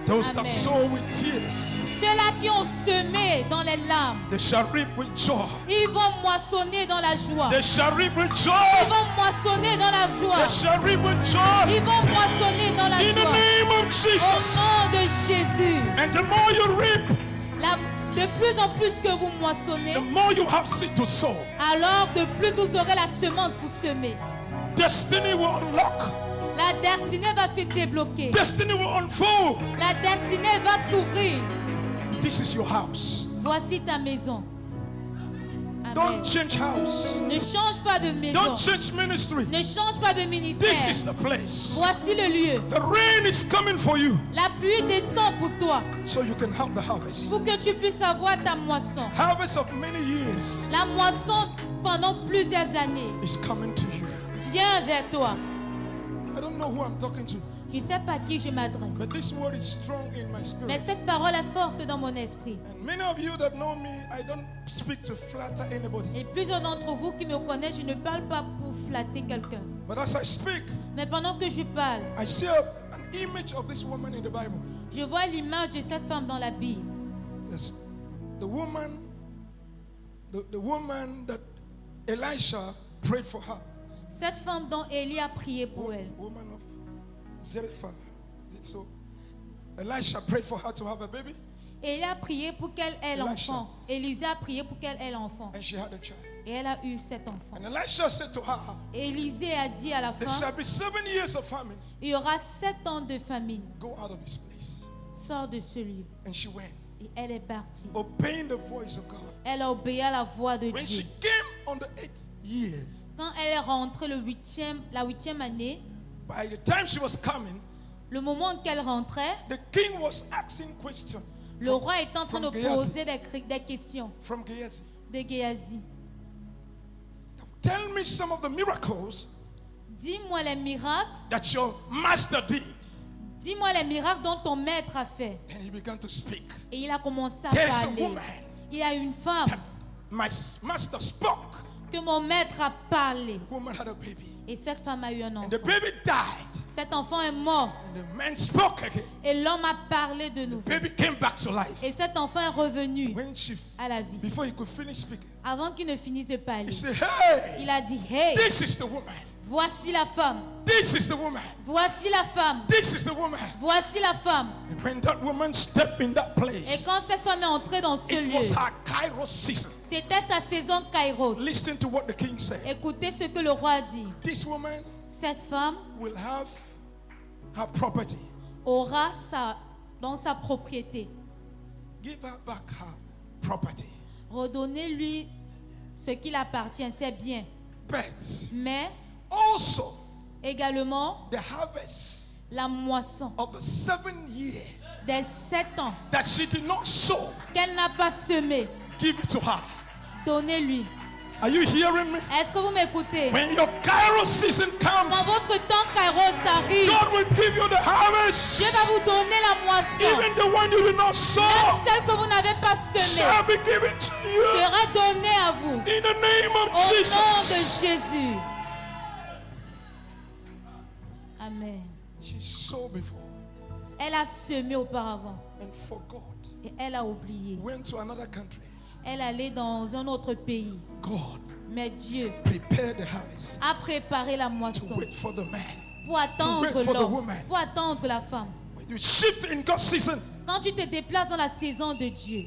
Those that Amen. sow with tears, Ceux-là qui ont semé dans les larmes, they shall reap with joy. ils vont moissonner dans la joie. They shall reap with Ils joy. vont moissonner dans la joie. They shall reap with joy. Ils vont moissonner dans la In the joie. name of Au Jesus. nom de Jésus. And the more you reap, De plus en plus que vous moissonnez, the more you have seed to sow. alors de plus vous aurez la semence pour semer. Destiny will unlock. La destinée va se débloquer. Destiny will unfold. La destinée va s'ouvrir. This is your house. Voici ta maison. Amen. Don't change house. Ne change pas de maison. Don't change ministry. Ne change pas de ministère. This is the place. Voici le lieu. The rain is coming for you La pluie descend pour toi, so you can have the harvest. pour que tu puisses avoir ta moisson. Harvest of many years La moisson pendant plusieurs années is coming to you. vient vers toi. I don't know who I'm talking to, Je ne sais pas à qui je m'adresse, but this word is strong in my mais spirit. cette parole est forte dans mon esprit. And many of you that know me, I don't speak to flatter anybody. Et plusieurs d'entre vous qui me connaissent, je ne parle pas pour flatter quelqu'un. But as I speak, Mais pendant que je parle, I see an image of this woman in the Bible. je vois l'image de cette femme dans la Bible. Yes. The woman that Elisha prayed for her. Cette femme dont Élie a prié pour elle. Woman of Zarephath. Is it so? Elisha prayed for her to have a baby, Élie a prié pour qu'elle ait Elisha. l'enfant. Élisée a prié pour qu'elle ait l'enfant. and she had a child. Et elle a eu cet enfant. And Elisha said to her, Élisée a dit à la there fin, shall be 7 years of famine. il y aura 7 ans de famine. Go out of this place. Sors de ce lieu. And she went, Et elle est partie. obeying the voice of God. Elle a obéi à la voix de When Dieu. she came on the 8th year, Quand elle est rentrée la huitième année, by the time she was coming, le moment où elle rentrait, the king was asking questions le roi est en train de from Gehazi. poser des questions from Gehazi. de Géasi. Tell me some of the miracles Dis-moi les miracles, that your master did. dis-moi les miracles dont ton maître a fait. And he began to speak. Et il a commencé à There's a parler. woman Il y a une femme that my master spoke. que mon maître a parlé. The woman had a baby. Et cette femme a eu un And enfant. the baby died. Cet enfant est mort. And the man spoke again. Et l'homme a parlé de nouveau. Baby came back to life. Et cet enfant est revenu When she, à la vie. before he could finish speaking, Avant qu'il ne finisse de he parler, said, hey, il a dit, hey, this is the woman. voici la femme. This is the woman. Voici la femme. This is the woman. Voici la femme. And when that woman stepped in that Et place, quand cette femme est entrée dans ce it lieu, was her Kairos season. c'était sa saison Kairos. Listen to what the king said. Écoutez ce que le roi dit. This woman Cette femme will have her property. aura dans sa propriété. Give her back her property. Redonnez-lui ce qu'il appartient, c'est bien. But Mais also également the harvest la moisson of the 7 years des 7 ans that she did not sow, qu'elle n'a pas semé, give it to her. donnez-lui. Are you hearing me? Est-ce que vous m'écoutez? When your Kairos season Quand comes, votre temps Kairos arrive, God will give you the harvest. Dieu va vous donner la moisson. Even the one you did not sow Celle que vous n'avez pas semée shall be given to you. sera donnée à vous. In the name Au of nom de Jesus. Jésus. Amen. She sowed before Elle a semé auparavant and forgot. et elle a oublié. Went to another country. Elle allait dans un autre pays. God Mais Dieu prepared the harvest a préparé la to moisson wait for the man. pour attendre wait for the l'homme, woman. pour attendre la femme. When you shift in God's season, Quand tu te déplaces dans la saison de Dieu,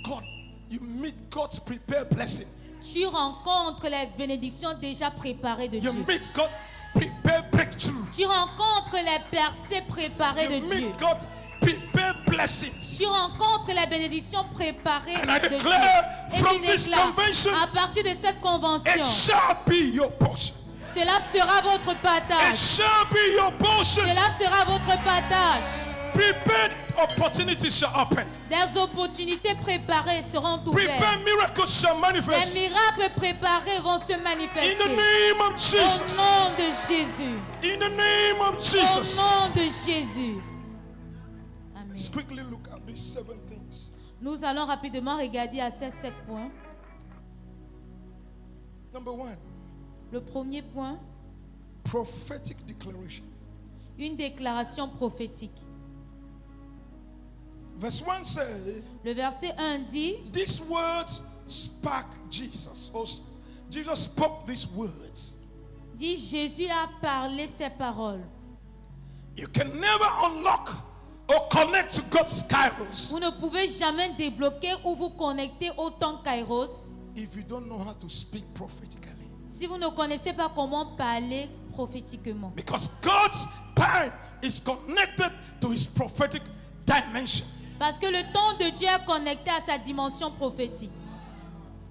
God, you meet God's prepared blessing. tu rencontres les bénédictions déjà préparées de You Dieu. meet God prepared breakthrough. Tu rencontres les percées préparées You de Dieu. meet God prepared blessings. Tu rencontres les bénédictions préparées And I de declare Dieu. Et from je this déclare, convention, à partir de cette It convention, shall be your portion. Cela sera votre It partage. shall be your portion. Cela sera votre partage. Prepared opportunities shall open. Des opportunités préparées seront ouvertes. Prepared miracles shall Des manifest. miracles préparés vont se In the manifester. name of Au Jesus. nom de Jésus. In the name of Au Jesus. nom de Jésus. Amen. Let's quickly look at these 7 things. Nous allons rapidement regarder à ces 7 points. Number 1, Le premier point, prophetic declaration. une déclaration prophétique. Verse 1 says, Le verset 1 dit, these words spark Jesus. Or Jesus spoke these words. Jésus a parlé ces paroles. You can never unlock or connect to God's kairos Vous ne pouvez jamais débloquer ou vous connecter au temps Kairos if you don't know how to speak prophetically. si vous ne connaissez pas comment parler prophétiquement. Because God's time is connected to his prophetic dimension. Parce que le temps de Dieu est connecté à sa dimension prophétique.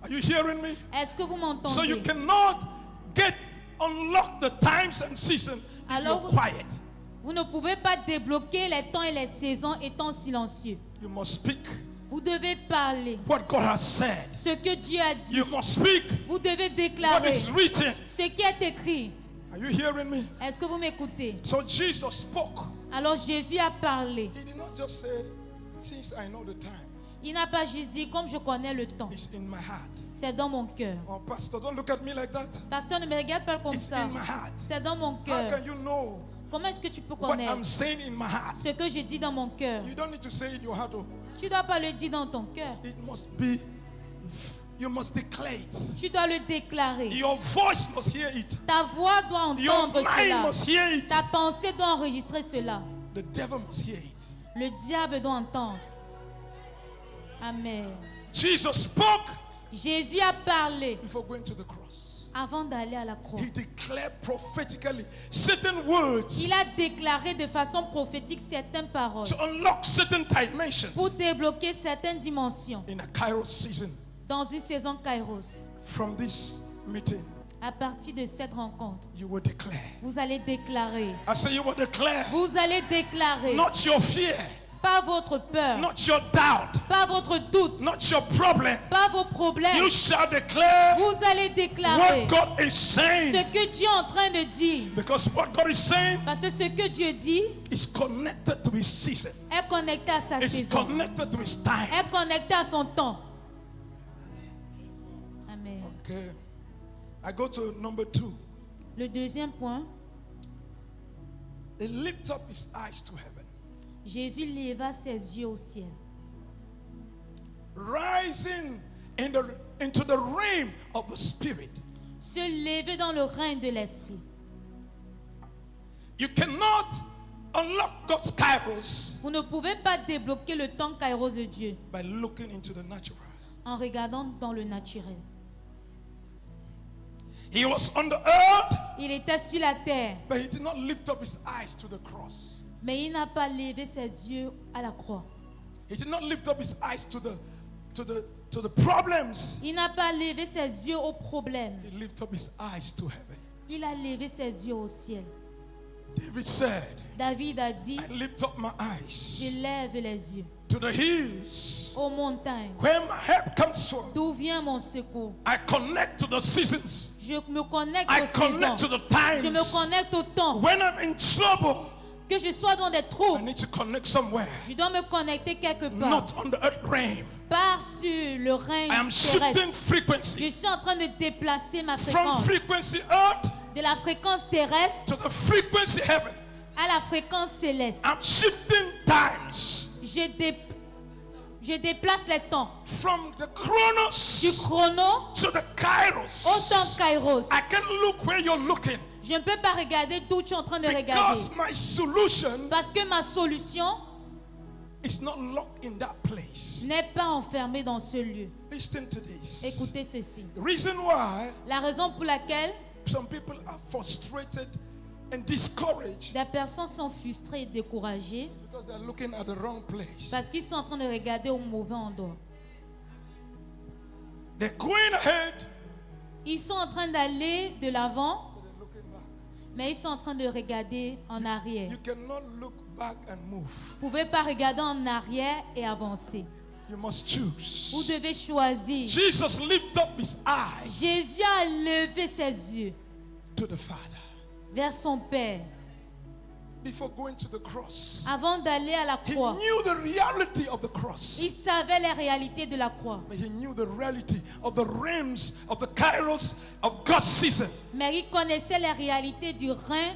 Are you hearing me? Est-ce que vous m'entendez? So you cannot unlock the times and seasons if Alors you're quiet. Vous ne pouvez pas débloquer les temps et les saisons étant silencieux. You must speak Vous devez parler what God has said. ce que Dieu a dit. You must speak Vous devez what déclarer is written. ce qui est écrit. Are you hearing me? Est-ce que vous m'écoutez? So Jesus spoke. Alors Jésus a parlé. He did not just say, since I know the time, Il n'a pas juste dit comme je connais le temps. it's in my heart. C'est dans mon cœur. Oh, Pastor, don't look at me like that. Pasteur, ne me regarde pas comme It's ça. in my heart. C'est dans mon How cœur. can you know Comment est-ce que tu peux what connaître I'm saying in my heart? ce que je dis dans mon cœur? You don't need to say it in your heart. Oh. Tu ne dois pas le dire dans ton cœur. It must be, you must declare it. Tu dois le déclarer. Your voice must hear it. Ta voix doit Your entendre mind cela. must hear it. Ta pensée doit enregistrer cela. The devil must hear it. Le diable doit entendre. Amen. Jesus spoke Jésus a parlé before going to the cross. avant d'aller à la croix. He declared prophetically certain words Il a déclaré de façon prophétique certaines paroles to unlock certain dimensions pour débloquer certaines dimensions in a Kairos season. dans une saison Kairos. From this meeting, À partir de cette rencontre, you will declare. vous allez déclarer. I say you will declare. Vous allez déclarer. Not your fear, Pas votre peur. not your doubt, Pas votre doute. not your problem. Pas vos problèmes. You shall declare Vous allez déclarer what God is saying. ce que Dieu est en train de dire. Because what God is saying Parce que ce que Dieu dit is connected to his season. est connecté à sa It's saison. connected to his time. Est connecté à son temps. Amen. Okay. I go to number 2. Le deuxième point, He lifted up his eyes to heaven, Jésus leva ses yeux au ciel. rising into the realm of the spirit. Se lever dans le règne de l'esprit. You cannot unlock God's kairos Vous ne pouvez pas débloquer le temps kairos de Dieu by looking into the natural. en regardant dans le naturel. He was on the earth, Il était sur la terre, but he did not lift up his eyes to the cross. mais il n'a pas levé ses yeux à la croix. He did not lift up his eyes to the problems. Il n'a pas levé ses yeux aux problèmes. He lifted up his eyes to heaven. Il a levé ses yeux au ciel. David said, David a dit, I lift up my eyes je lève les yeux to the hills aux montagnes. where my help comes from. D'où vient mon secours? I connect to the seasons. Je me connecte I aux connect to saisons. the times. Je me connecte au temps. When I'm in trouble, Que je sois dans des I trous, need to connect somewhere, je dois me connecter quelque part. not on the earth realm. Pas sur le règne I am terrestre. shifting Je frequency suis en train de déplacer ma from fréquence frequency earth de la fréquence terrestre to the frequency heaven. à la fréquence céleste. I'm shifting times Je déplace les temps from the du chronos chrono to the kairos. au temps kairos. I can look where you're looking Je ne peux pas regarder d'où tu es en train de regarder. because my solution Parce que ma solution is not locked in that place. n'est pas enfermée dans ce lieu. Listen to this. Écoutez ceci. The reason why La raison pour laquelle some people are frustrated and discouraged des personnes sont frustrées et découragées because they're looking at the wrong place. parce qu'ils sont en train de regarder au mauvais endroit. They're going ahead, Ils sont en train d'aller de l'avant, but they're looking back. Mais ils sont en train de regarder en arrière. You cannot look back and move. Vous ne pouvez pas regarder en arrière et avancer. You must choose. Vous devez choisir. Jesus lifted up his eyes Jésus a levé ses yeux to the Father vers son Père before going to the cross. avant d'aller à la He croix. knew the reality of the cross. Il savait les réalités de la croix. But he knew the reality of the realms of the kairos of God's season. Mais il connaissait les réalités du rein,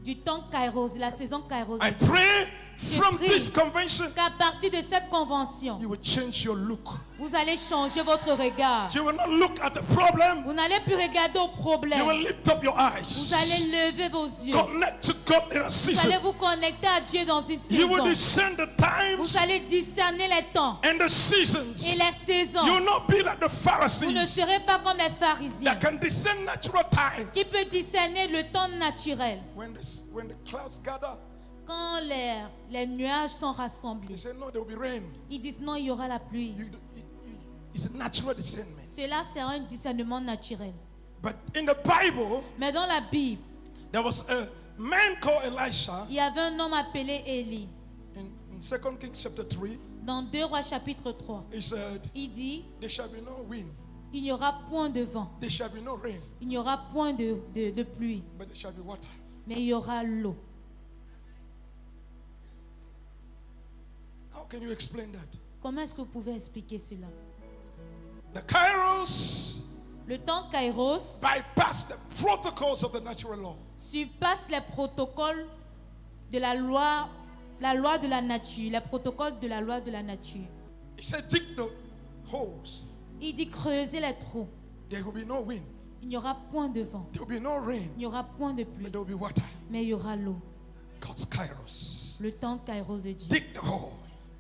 du temps Kairos, de la saison Kairos. I pray from prie this convention, Qu'à partir de cette convention, you will change your look. vous allez changer votre regard. You will not look at the problem. Vous n'allez plus regarder au You will problème. lift up your Vous eyes. allez lever vos yeux. Connect to God in a Vous season. allez vous connecter à Dieu dans une You will saison. discern the times Vous allez discerner les temps and the seasons. et les saisons. You will not be like the Vous ne Pharisees serez pas comme les pharisiens that can discern natural time. qui peut discerner le temps naturel. When the clouds gather, Quand les nuages sont they rassemblés, say no, there will be rain. ils disent non, il y aura la pluie. It's a natural discernment. Cela, c'est un discernement naturel. But in the Bible, Mais dans la Bible, there was a man called Elisha il y avait un homme appelé Élie. in 2 Kings chapter 3. Dans 2 Rois chapitre 3, He said, il dit, there shall be no wind, il n'y aura point de vent, there shall be no rain, il n'y aura point de pluie, but there shall be water. mais il y aura l'eau. How can you explain that? Comment est-ce que vous pouvez expliquer cela? The Kairos Le temps Kairos bypass the protocols of the natural law. surpasse les protocoles de la loi de la nature, les protocoles de la loi de la nature. He said, dig the holes. Il dit creuser les trous. There will be no wind, Il n'y aura point de vent, there will be no rain, il n'y aura point de pluie, but there will be water. mais il y aura l'eau. God's Kairos. Le temps Kairos de Dieu. Dig the hole.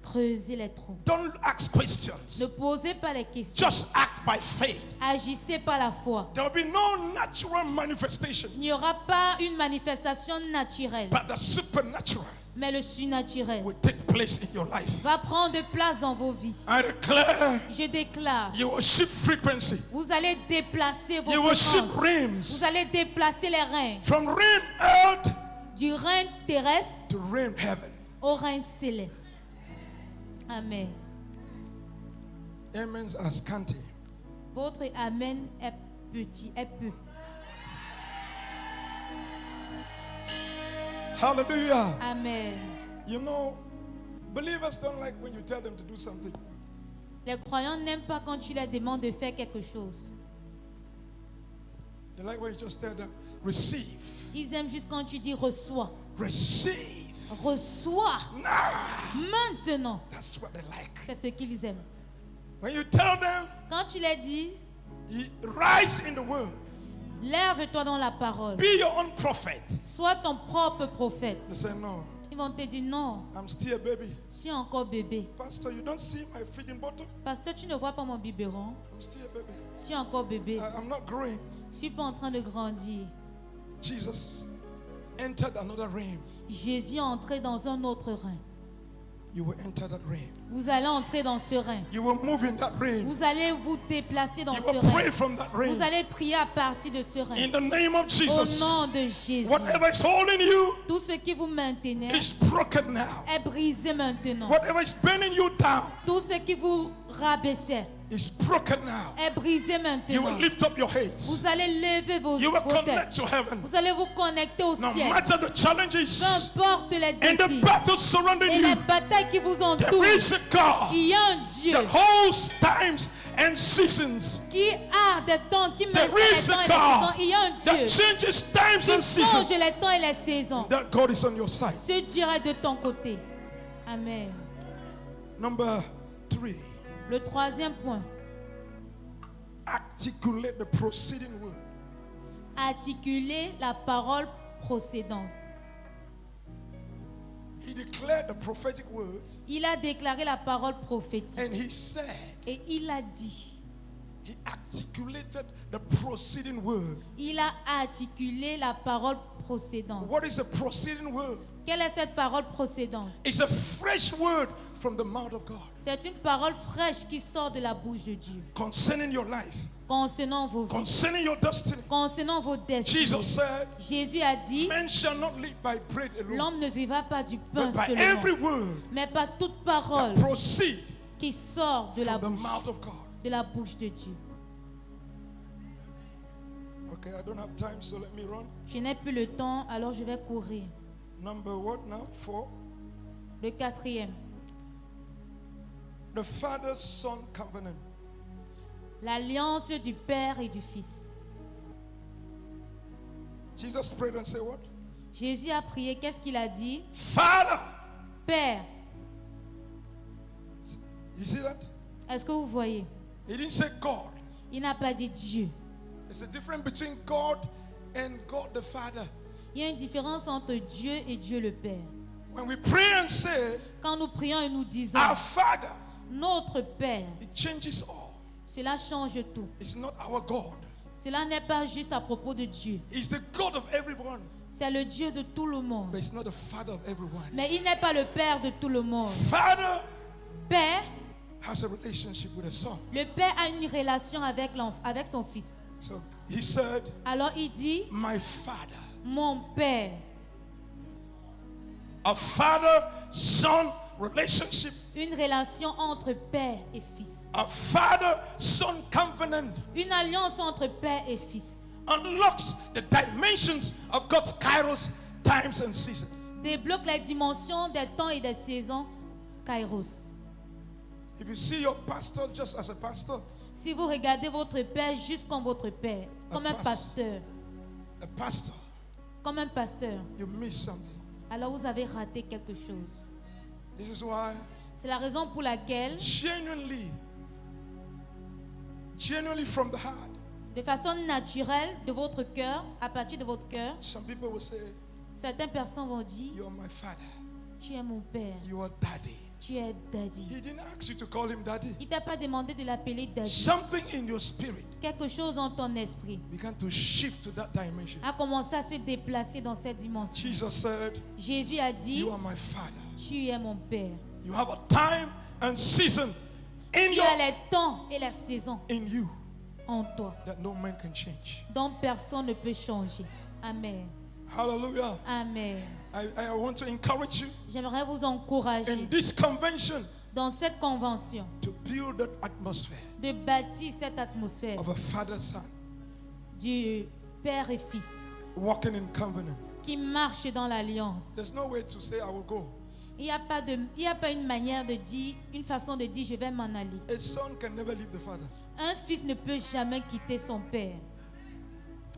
Creusez les trous. Don't ask questions. Ne posez pas les questions. Just act by faith. Agissez par la foi. There will be no natural manifestation, Il n'y aura pas une manifestation naturelle, but the supernatural mais le surnaturel will take place in your life. va prendre place dans vos vies. I declare Je déclare, you will shift frequency. vous allez déplacer vos You will shift fréquences. realms Vous allez déplacer les reins from realm earth du règne terrestre to realm heaven. au règne céleste. Amen. Amens are scanty. Votre amen est petit, est peu. Hallelujah. Amen. You know, believers don't like when you tell them to do something. Les croyants n'aiment pas quand tu leur demandes de faire quelque chose. They like when you just tell them, receive. Ils aiment juste quand tu dis reçois. Receive. Reçois Now. maintenant. That's what they like. C'est ce qu'ils aiment. When you tell them, Quand tu leur dis, rise in the word. lève-toi dans la parole. Be your own prophet. Sois ton propre prophète. They say, no, Ils vont te dire non, I'm still a baby. je suis encore bébé. Pastor, you don't see my feeding bottle? Pasteur, tu ne vois pas mon biberon? I'm still a baby. Je suis encore bébé. I'm not growing. Je suis pas en train de grandir. Jesus entered another realm. Jésus est entré dans un autre rein. You will enter that realm. Vous allez entrer dans ce rein. You will move in that realm. Vous allez vous déplacer dans You ce will pray rein. from that realm. Vous allez prier à partir de ce rein. In the name of Au Jesus. nom de Jésus. Whatever is holding you Tout ce qui vous maintenait is broken now. est brisé maintenant. Whatever is bending you down Tout ce qui vous rabaissait is broken now. est brisé You maintenant. will lift up your heads. Vous allez lever vos You will têtes. connect to heaven. Vous allez vous connecter au No ciel. matter the challenges Peu importe les and the défis battles surrounding et les you, batailles qui vous entourent. there is a God Il y a un Dieu that holds times and seasons, qui a des temps, qui maintient There les is temps a et les saisons. God Il y a un that Dieu changes times qui and seasons. change les temps et les saisons. That God is on your side. Ce Dieu est de ton côté. Amen. Number 3, Le troisième point. articulate the preceding word. Articuler la parole procédante. He declared the prophetic word Il a déclaré la parole prophétique. and he said, Et il a dit. he articulated the preceding word. Il a articulé la parole procédante. What is the preceding word? Quelle est cette parole procédante? It's a fresh word from the mouth of God C'est une parole fraîche qui sort de la bouche de Dieu. concerning your life. concernant vos vies, concerning your destiny. concernant vos destinées. Jesus said, Jésus a dit, "Man shall not live by bread alone, l'homme ne vivra pas du pain but by every seulement, word mais par toute parole that proceed qui sort de la from the bouche, mouth of God." de la bouche de Dieu. Okay, I don't have time, so let me run. Je n'ai plus le temps, alors je vais courir. Number what now? 4. Le quatrième, The Father-Son covenant. l'alliance du Père et du Fils. Jesus prayed and said what? Jésus a prié, qu'est-ce qu'il a dit? Father. Père, You see that? est-ce que vous voyez? He didn't say God. Il n'a pas dit Dieu. There's a difference between God and God the Father. Il y a une différence entre Dieu et Dieu le Père. When we pray and say, Quand nous prions et nous disons, Our Father, notre Père, it changes all. cela change tout. It's not our God. Cela n'est pas juste à propos de Dieu. He's the God of everyone, C'est le Dieu de tout le monde. but it's not the Father of everyone. Mais il n'est pas le Père de tout le monde. Father Père, has a relationship with a son. le Père a une relation avec son Fils. So he said, Alors il dit, My Father. mon Père. A father-son relationship. Une relation entre Père et Fils. A father-son covenant Une alliance entre Père et Fils. unlocks the dimensions of God's kairos, times and seasons. Débloque les dimensions des temps et des saisons. Kairos. If you see your pastor just as a pastor, Si vous regardez votre Père juste comme votre Père, comme un pasteur, comme un pasteur, you miss something. alors vous avez raté quelque chose. This is why C'est la raison pour laquelle, genuinely from the heart, de façon naturelle, de votre cœur, à partir de votre cœur, some people will say, certaines personnes vont dire, You're my father. tu es mon Père, You are daddy. tu es Daddy. He didn't ask you to call him daddy. Il t'a pas demandé de l'appeler Daddy. Something in your spirit Quelque chose dans ton esprit began to shift to that dimension. a commencé à se déplacer dans cette dimension. Jesus said, Jésus a dit, You are my father. tu es mon Père. You have a time and season in Tu your as les temps et les saisons in you en toi, that no man can change. dont personne ne peut changer. Amen. Hallelujah. Amen. I want to encourage you J'aimerais vous encourager in this convention dans cette convention to build that atmosphere de bâtir cette atmosphère of a father-son du Père et Fils walking in covenant. qui marche dans l'alliance. There's no way to say I will go. Il n'y a pas une manière de dire, une façon de dire je vais m'en aller. A son can never leave the father. Un fils ne peut jamais quitter son père.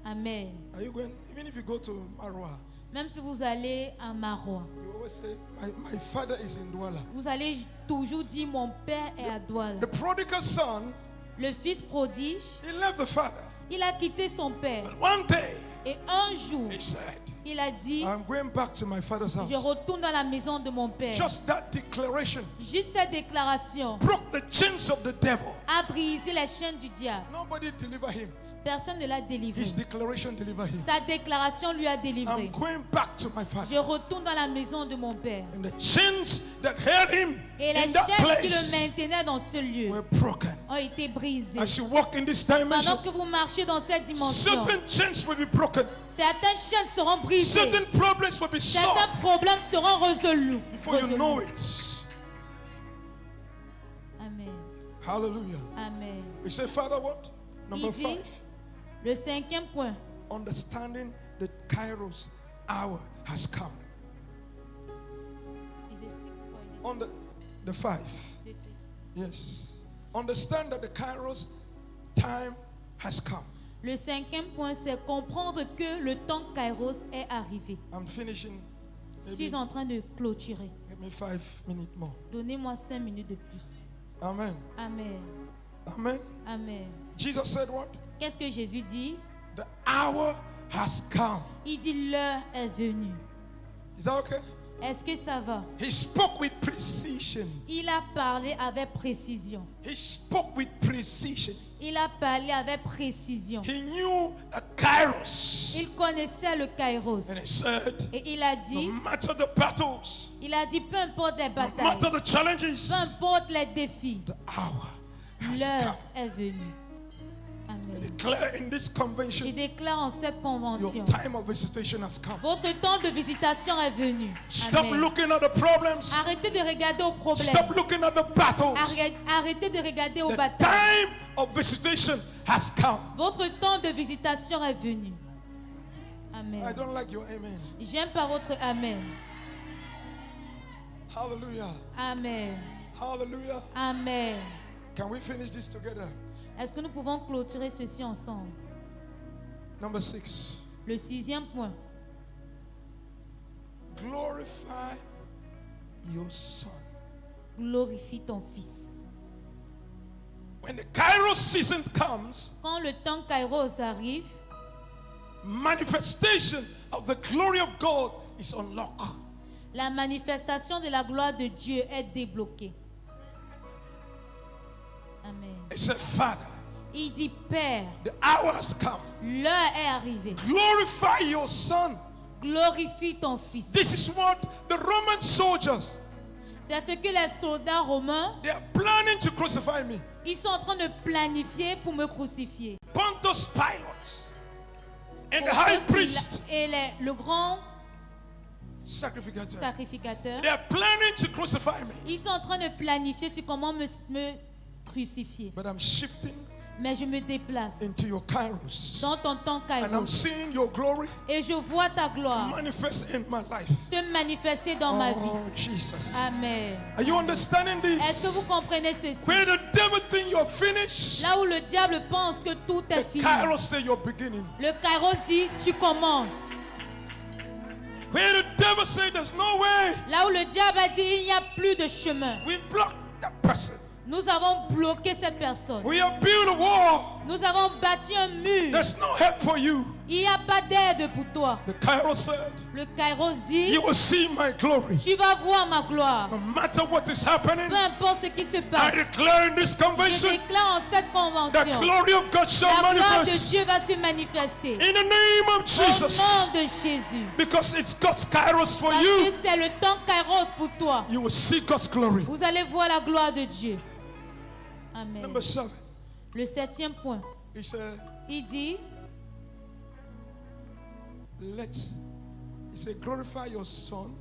Amen. Are you going? Even if you go to Marwa, Même si vous allez à Marois, you always say, my father is in Douala. vous allez toujours dire mon père est à Douala. The prodigal son, Le fils prodige, he left the father. il a quitté son père. But one day, Et un jour, he said, il a dit, I'm going back to my father's house. je retourne dans la maison de mon père. Just that declaration Juste cette déclaration broke the chains of the devil. a brisé les chaînes du diable. Nobody delivered him. Personne ne l'a délivré. His declaration delivered him. Sa déclaration lui a I'm délivré. going back to my father. Je retourne dans la maison de mon père. And the chains that held him Et les in that chaînes qui le place maintenaient dans ce lieu were broken. ont été brisées. As you walk in this dimension, Pendant que vous marchez dans cette dimension, certain chains will be broken. certaines chaînes seront brisées. Certain problems will be Certains solved problèmes seront résolus. before you know it. Amen. Hallelujah. Amen. We say, Father, what? Number Il dit, 5. le cinquième point, Understanding that Kairos hour has come. On the 5. Yes. Understand that the Kairos time has come. le cinquième point, c'est comprendre que le temps Kairos est arrivé. I'm finishing. Je Maybe suis en train de clôturer. give me 5 minutes more. Donnez-moi 5 minutes de plus. Amen. Amen. Amen. Amen. Jesus said what? Qu'est-ce que Jésus dit? The hour has come. Il dit l'heure est venue. Is that okay? Est-ce que ça va? He spoke with precision. Il a parlé avec précision. He spoke with precision. Il a parlé avec précision. He knew that Kairos. Il connaissait le Kairos. And he said, Et il a no dit, matter the battles, peu importe les no batailles, matter the challenges, peu importe les défis, the hour has l'heure come. est venue. Amen. Amen. Declare in this Je convention, déclare en cette your convention, time of visitation has come. votre temps de visitation est venu. Stop Amen. looking at the problems. Arrêtez de regarder aux problèmes. Stop looking at the battles. Arrêtez de regarder aux The batailles. time of visitation has come. Votre temps de visitation est venu. I Amen. don't like your amen. J'aime pas votre Amen. Hallelujah. Amen. Hallelujah. Amen. Can we finish this together? Est-ce que nous pouvons clôturer ceci ensemble? Number 6. Le 6e point. Glorify your son. Glorifie ton Fils. When the Kairos season comes, Quand le temps Kairos arrive, manifestation of the glory of God is unlocked. la manifestation de la gloire de Dieu est débloquée. Amen. He said, Father, Il dit, Père, the hour has come. l'heure est arrivée. Glorify your son. Glorifie ton Fils. This is what the Roman soldiers, C'est ce que les soldats romains, they are planning to crucify me. ils sont en train de planifier pour me crucifier. Pontius Pilate and the high priest, Et le grand sacrificator, sacrificateur, they are planning to crucify me. ils sont en train de planifier sur comment me crucifier. But I'm shifting Mais je me déplace into your Kairos. dans ton temps And I'm Kairos. seeing your glory Et je vois ta gloire manifest in my life. se manifester dans ma vie. Oh, Jesus. Amen. Are you understanding Est-ce que vous this? comprenez ceci? Where the devil think you're finished, Là où le diable pense que tout est the fini, Kairos say you're beginning. le Kairos dit tu commences. Where the devil say there's no way, Là où le diable a dit il n'y a plus de chemin, we block that person. nous avons bloqué cette personne. We have built a wall. Nous avons bâti un mur. There's no help for you. Il n'y a pas d'aide pour toi. The Kairos said, Le Kairos dit you will see my glory. tu vas voir ma gloire. No matter what is happening, Peu importe ce qui se I passe. declare in this Je convention, déclare en cette the convention, glory of God shall la gloire de manifest Dieu va se manifester. in the name of Au Jesus. nom de Jésus. Because it's God's Kairos for Parce que you. c'est le temps Kairos pour toi. You will see God's glory. Vous allez voir la gloire de Dieu. Amen. Number 7. Le 7e point. He said, Il dit, he said, glorify your son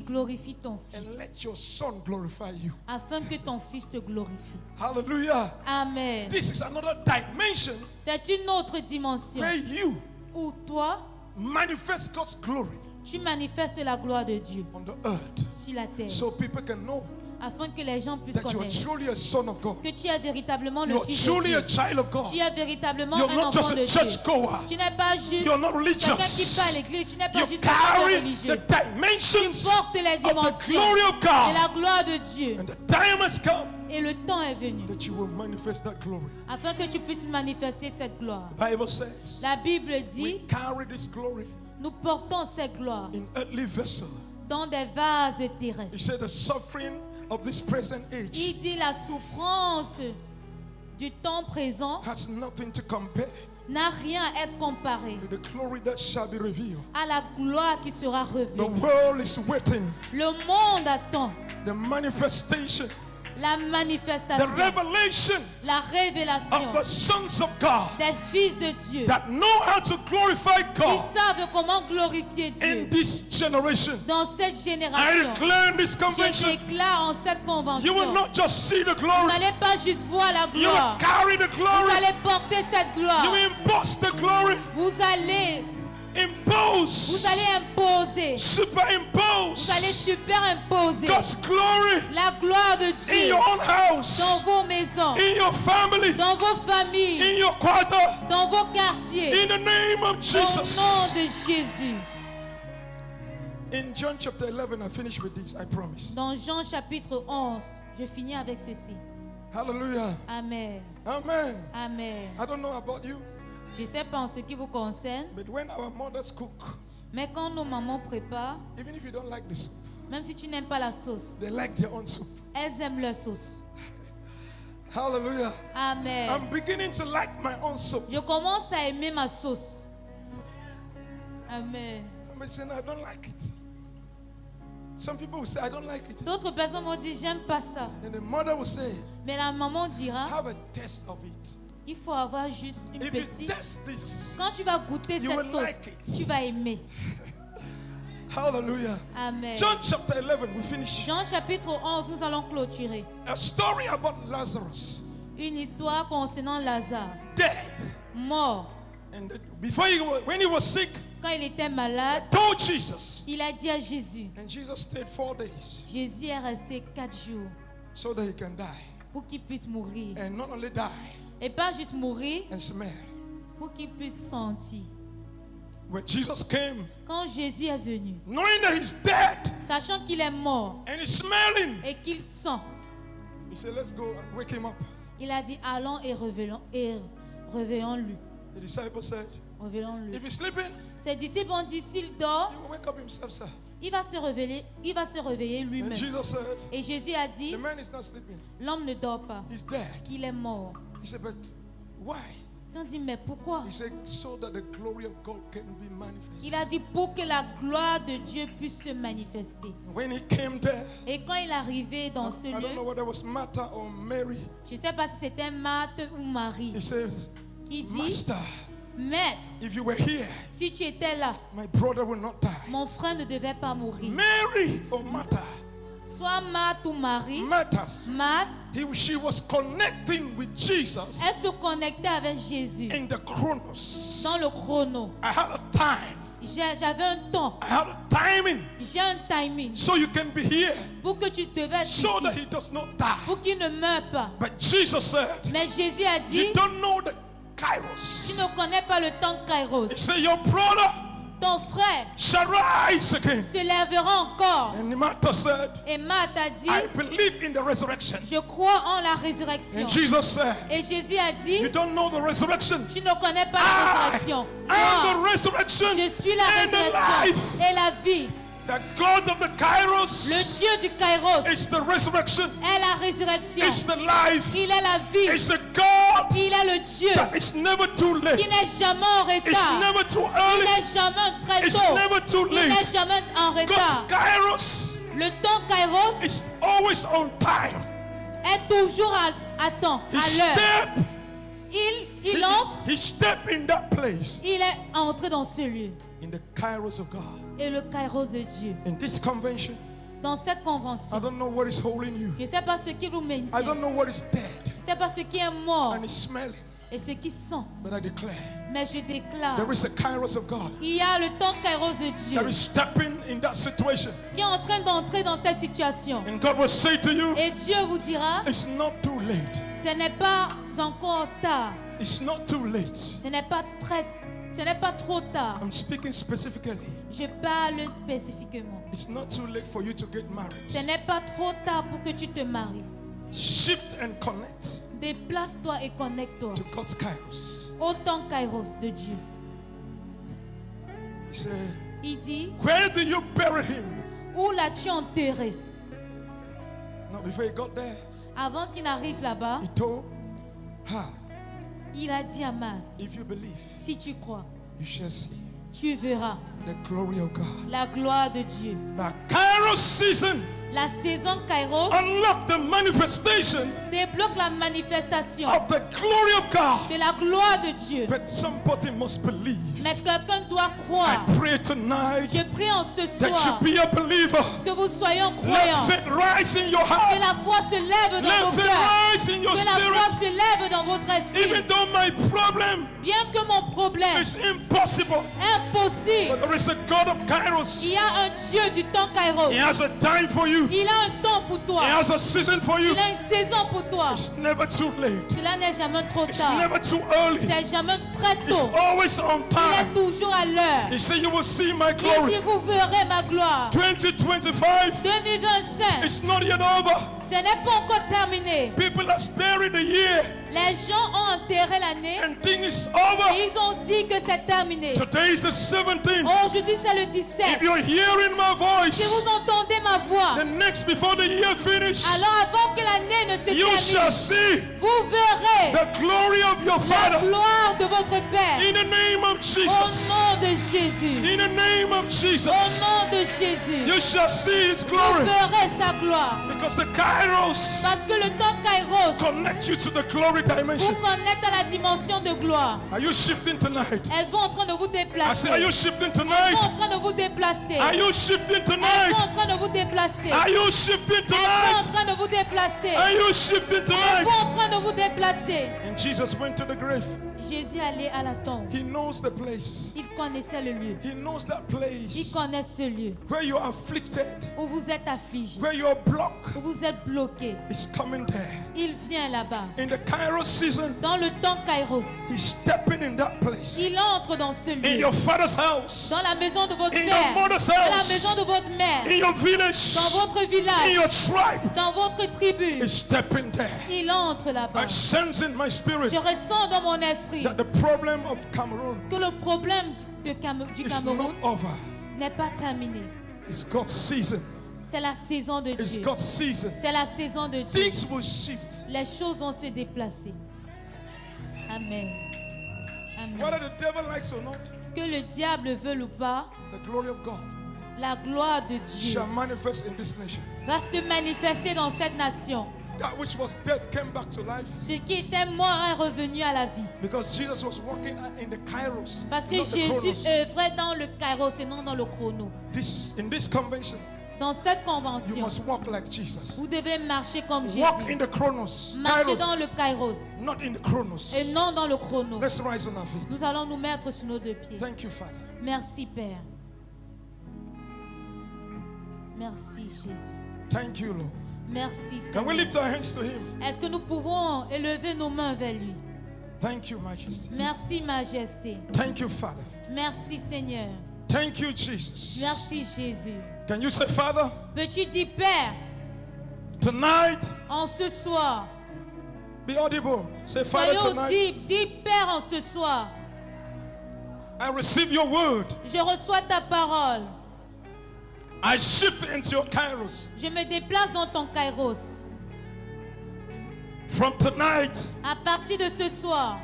glorifie ton and Fils, let your son glorify you. afin que ton Fils te glorifie. Hallelujah. Amen. This is another dimension C'est une autre dimension where you où toi, manifest God's glory tu manifestes la gloire de Dieu on the earth sur la terre, so people can know afin que les gens puissent that you are connaître truly a son of God. que tu es véritablement le You are Fils de truly a Dieu. child of God. Tu es véritablement You're un not just enfant a de Dieu. churchgoer. Tu n'es pas juste You're not quelqu'un qui religious. va à l'église. Tu n'es pas You juste un pasteur carry religieux. the dimensions Porte les of the dimensions glory of de la God. gloire de Dieu. And the time has come Et le temps est venu that you will manifest that glory. afin que tu puisses manifester cette gloire. The Bible says La Bible dit, we carry this glory nous portons cette gloire in earthly vessel. dans des vases He terrestres. said the suffering of this present age Il dit la souffrance du temps présent has nothing to compare n'a rien à être comparé with the glory that shall be revealed. à la gloire qui sera The révélée. world is waiting. Le monde attend The manifestation, la the manifestation, revelation la révélation of the sons of God des fils de Dieu that know how to glorify qui God savent comment glorifier in Dieu this generation. dans cette I génération. declare in this Je convention, déclare en cette you will convention, not just see the vous glory, n'allez pas juste voir la you will gloire, carry the vous glory, allez porter cette you gloire, will impose the glory, vous allez impose, imposer, superimpose vous allez superimposer God's glory la gloire de in Dieu your own house, dans vos maisons, in your family, dans vos familles, in your quarter, dans vos quartiers, in the name of au Jesus. nom de Jésus. In John chapter 11, I finish with this, I promise. Dans Jean chapitre 11, je finis avec ceci. Hallelujah. Amen. Amen. Amen. I don't know about you, Je ne sais pas en ce qui vous concerne, but when our mothers cook, mais quand nos mamans préparent, even if you don't like the soup, même si tu n'aimes pas la sauce, they like their own soup. elles aiment leur sauce. Hallelujah. Amen. I'm beginning to like my own soup. Je commence à aimer ma sauce. Amen. Somebody say, no, I don't like it. Some people will say, I don't like it. D'autres personnes vont dire, j'aime pas ça. And the mother will say, Mais la maman dira, have a taste of it. Il faut avoir juste une If you petite. test this, Quand tu vas goûter You cette will sauce, like it. tu vas aimer. hallelujah. Amen. John chapter 11, we finish. Jean chapitre 11, nous allons clôturer. A story about Lazarus, Une histoire concernant Lazare, dead. mort. And when he was sick, Quand il était malade, told Jesus. il a dit à Jésus. And Jesus stayed 4 days Jésus est resté 4 jours so that he can die. pour qu'il puisse mourir. And not only die Et pas juste mourir, and smell. pour qu'il puisse sentir. When Jesus came, Quand Jésus est venu, knowing that he's dead sachant qu'il est mort and he's smelling, et qu'il sent, he said, let's go and wake him up. il a dit allons et réveillons-le. The disciple said, Réveillons-le. if he's sleeping, Ses disciples ont dit s'il dort, he will wake up himself, sir. il va se réveiller And lui-même. Jesus said, Et Jésus a dit the man is not sleeping. l'homme ne dort pas, He's dead. qu'il est mort. He said, but why? Ils ont dit mais pourquoi? He said, so that the glory of God can be manifest. Il a dit pour que la gloire de Dieu puisse se manifester. When he came there, Et quand il est arrivé dans ce I don't know lieu, whether it was Martha or Mary. je ne sais pas si c'était Marthe ou Marie He said, qui dit Master, Maître, if you were here, si tu étais là, my brother will not die. mon frère ne devait pas mourir. Mary or Martha, Soit Marthe ou Marie, Martha's, Marthe, she was connecting with Jesus elle se connectait avec Jésus in the chronos. dans le chrono. I had a time. J'avais un temps, I had a timing. j'ai un timing So you can be here. pour que tu devais être So that ici, he does not die. pour qu'il ne meure pas. But Jesus said, Mais Jésus a dit, you don't know the tu kairos. ne connais pas le temps Kairos. He said, your brother Ton frère shall rise again. se lèvera encore. And Martha said, Et Marthe a dit, I believe in the resurrection. je crois en la résurrection. And Jesus said, Et Jésus a dit, you don't know the resurrection. tu ne connais pas la résurrection. I am Moi, the resurrection je suis la and the résurrection life. et la vie. The God of the Le kairos Dieu du Kairos is the resurrection. est la résurrection. It's the life. Il est la vie. It's a God Il est le Dieu that is never too qui late. n'est jamais en It's retard. never too Il early. n'est jamais très It's tôt. never too Il n'est late. jamais en God's retard. kairos Le temps Kairos is always on time. est toujours à temps, He à l'heure. stepped. Il entre, He stepped in that place. il est entré dans ce lieu. In the kairos of God. Et le Kairos de Dieu. In this convention, Dans cette I convention, don't know what is holding you. je ne sais pas ce qui vous I maintient. don't know what is dead Je ne sais pas ce qui est mort and is smelling. et ce qui sent. But I declare, Mais je déclare, there is a kairos of God il y a le temps Kairos de that Dieu is stepping in that situation. qui est en train d'entrer dans cette situation. And God will say to you, Et Dieu vous dira, it's not too late. ce n'est pas encore tard. It's not too late. Ce n'est pas trop tard. I'm speaking specifically. Je parle spécifiquement. It's not too late for you to get Ce married. n'est pas trop tard pour que tu te maries. Shift and connect Déplace-toi et connecte-toi to God's kairos. au temps Kairos de Dieu. He said, Il dit, where did you bury him? où l'as-tu enterré? Now, before he got there, Avant qu'il n'arrive là-bas, he told her, il a dit à Marthe, if you believe, si tu crois, you shall see tu verras the glory of God. la gloire de Dieu. The kairos season La saison Kairos unlock the manifestation débloque la manifestation of the glory of God. de la gloire de Dieu. But somebody must believe. Mais quelqu'un doit croire. I pray tonight Je prie en ce that you soir be a believer. que vous soyez Let croyants. faith rise in your Que heart. la foi se lève dans Let vos faith cœurs. rise in your Que la foi spirit. se lève dans votre esprit. Even though my problem Bien que mon problème is impossible, est impossible, but there is a God of il kairos. y a un Dieu du temps Kairos. He has a time for you. Il a un temps pour He toi. has a season for you. Il a une saison pour toi. It's never too late. Cela n'est jamais trop It's tard. never too early. C'est jamais très It's tôt. always on Il est time. toujours à l'heure. He said, you will see my Il dit, glory. vous verrez ma gloire. 2025 2025, is not yet over. ce n'est pas encore terminé. People are sparing the year Les gens ont enterré l'année and thing is over. et ils ont dit que c'est terminé. Today is the 17th. Aujourd'hui, c'est le 17. If you're hearing my Si vous voice, entendez ma voix, the next before the year finish, alors avant que l'année ne se you shall termine, see vous verrez the glory of your la Father. gloire de votre Père. In the name of Au Jesus. nom de Jésus. In the name of Au Jesus. nom de Jésus. You shall see His Vous glory. verrez sa gloire. Because the Kairos Parce que le temps Kairos connects you to the glory vous dimension. connecte à la dimension de gloire. Are you shifting tonight? Elles vont en train de vous I déplacer. say, are you shifting Elles vont tonight? en train de vous déplacer. Are you shifting Elles vont tonight? en train de vous déplacer. Are you shifting Elles vont tonight? en train de vous déplacer. Are you shifting Elles tonight? vont en train de vous déplacer. And Jesus went to the grave. Jésus allait à la tombe. He knows the place. Il connaissait le lieu. He knows that Il place connaît ce lieu where you are afflicted, où vous êtes affligé, where you are blocked. où vous êtes bloqué. He's coming there. Il vient là-bas. In the Kairos season, Dans le temps Kairos, He's stepping in that place. il entre dans ce In lieu. your father's house, Dans la maison de votre in père, your mother's dans la house, maison de votre mère, in your village, dans votre in village, your tribe. dans votre tribu. He's stepping there. Il entre là-bas. I sense in my spirit Je ressens dans mon esprit that the problem of Cameroon que le problème du is Cameroun not over. n'est pas terminé. It's God's season. C'est la saison de It's Dieu. God's season. C'est la saison de Dieu. Things will shift. Les choses vont se déplacer. Amen. Amen. Whether the devil likes or not, Que le diable veuille ou pas, the glory of God la gloire de Dieu shall manifest in this nation. va se manifester dans cette nation. That which was dead came back to life Ce qui était mort est revenu à la vie. because Jesus was walking in the Kairos, Parce que not the Jésus Chronos. œuvrait dans le kairos et non dans le chrono. In this convention, Dans cette you convention, must walk like Jesus. vous devez marcher comme Walk in Jésus. the Chronos, Marchez dans Kairos, le kairos not in the Chronos. et non dans le chrono. Let's rise on our feet. Nous allons nous mettre sur nos deux pieds. Thank you, Father. Merci Père. Merci Jésus. Thank you, Lord. Merci Can we Seigneur. lift our hands to Him? Est-ce que nous pouvons élever nos mains vers lui? Thank you, Majesty. Merci Majesté. Thank you, Father. Merci Seigneur. Thank you, Jesus. Merci Jésus. Can you say, Father, Peux-tu dire Père, tonight, en ce soir, be audible. Say, Father, soyons tonight, audibles, dis Père en ce soir, I receive your word. je reçois ta parole. I shift into your Kairos. Je me déplace dans ton kairos. From tonight, À partir de ce soir,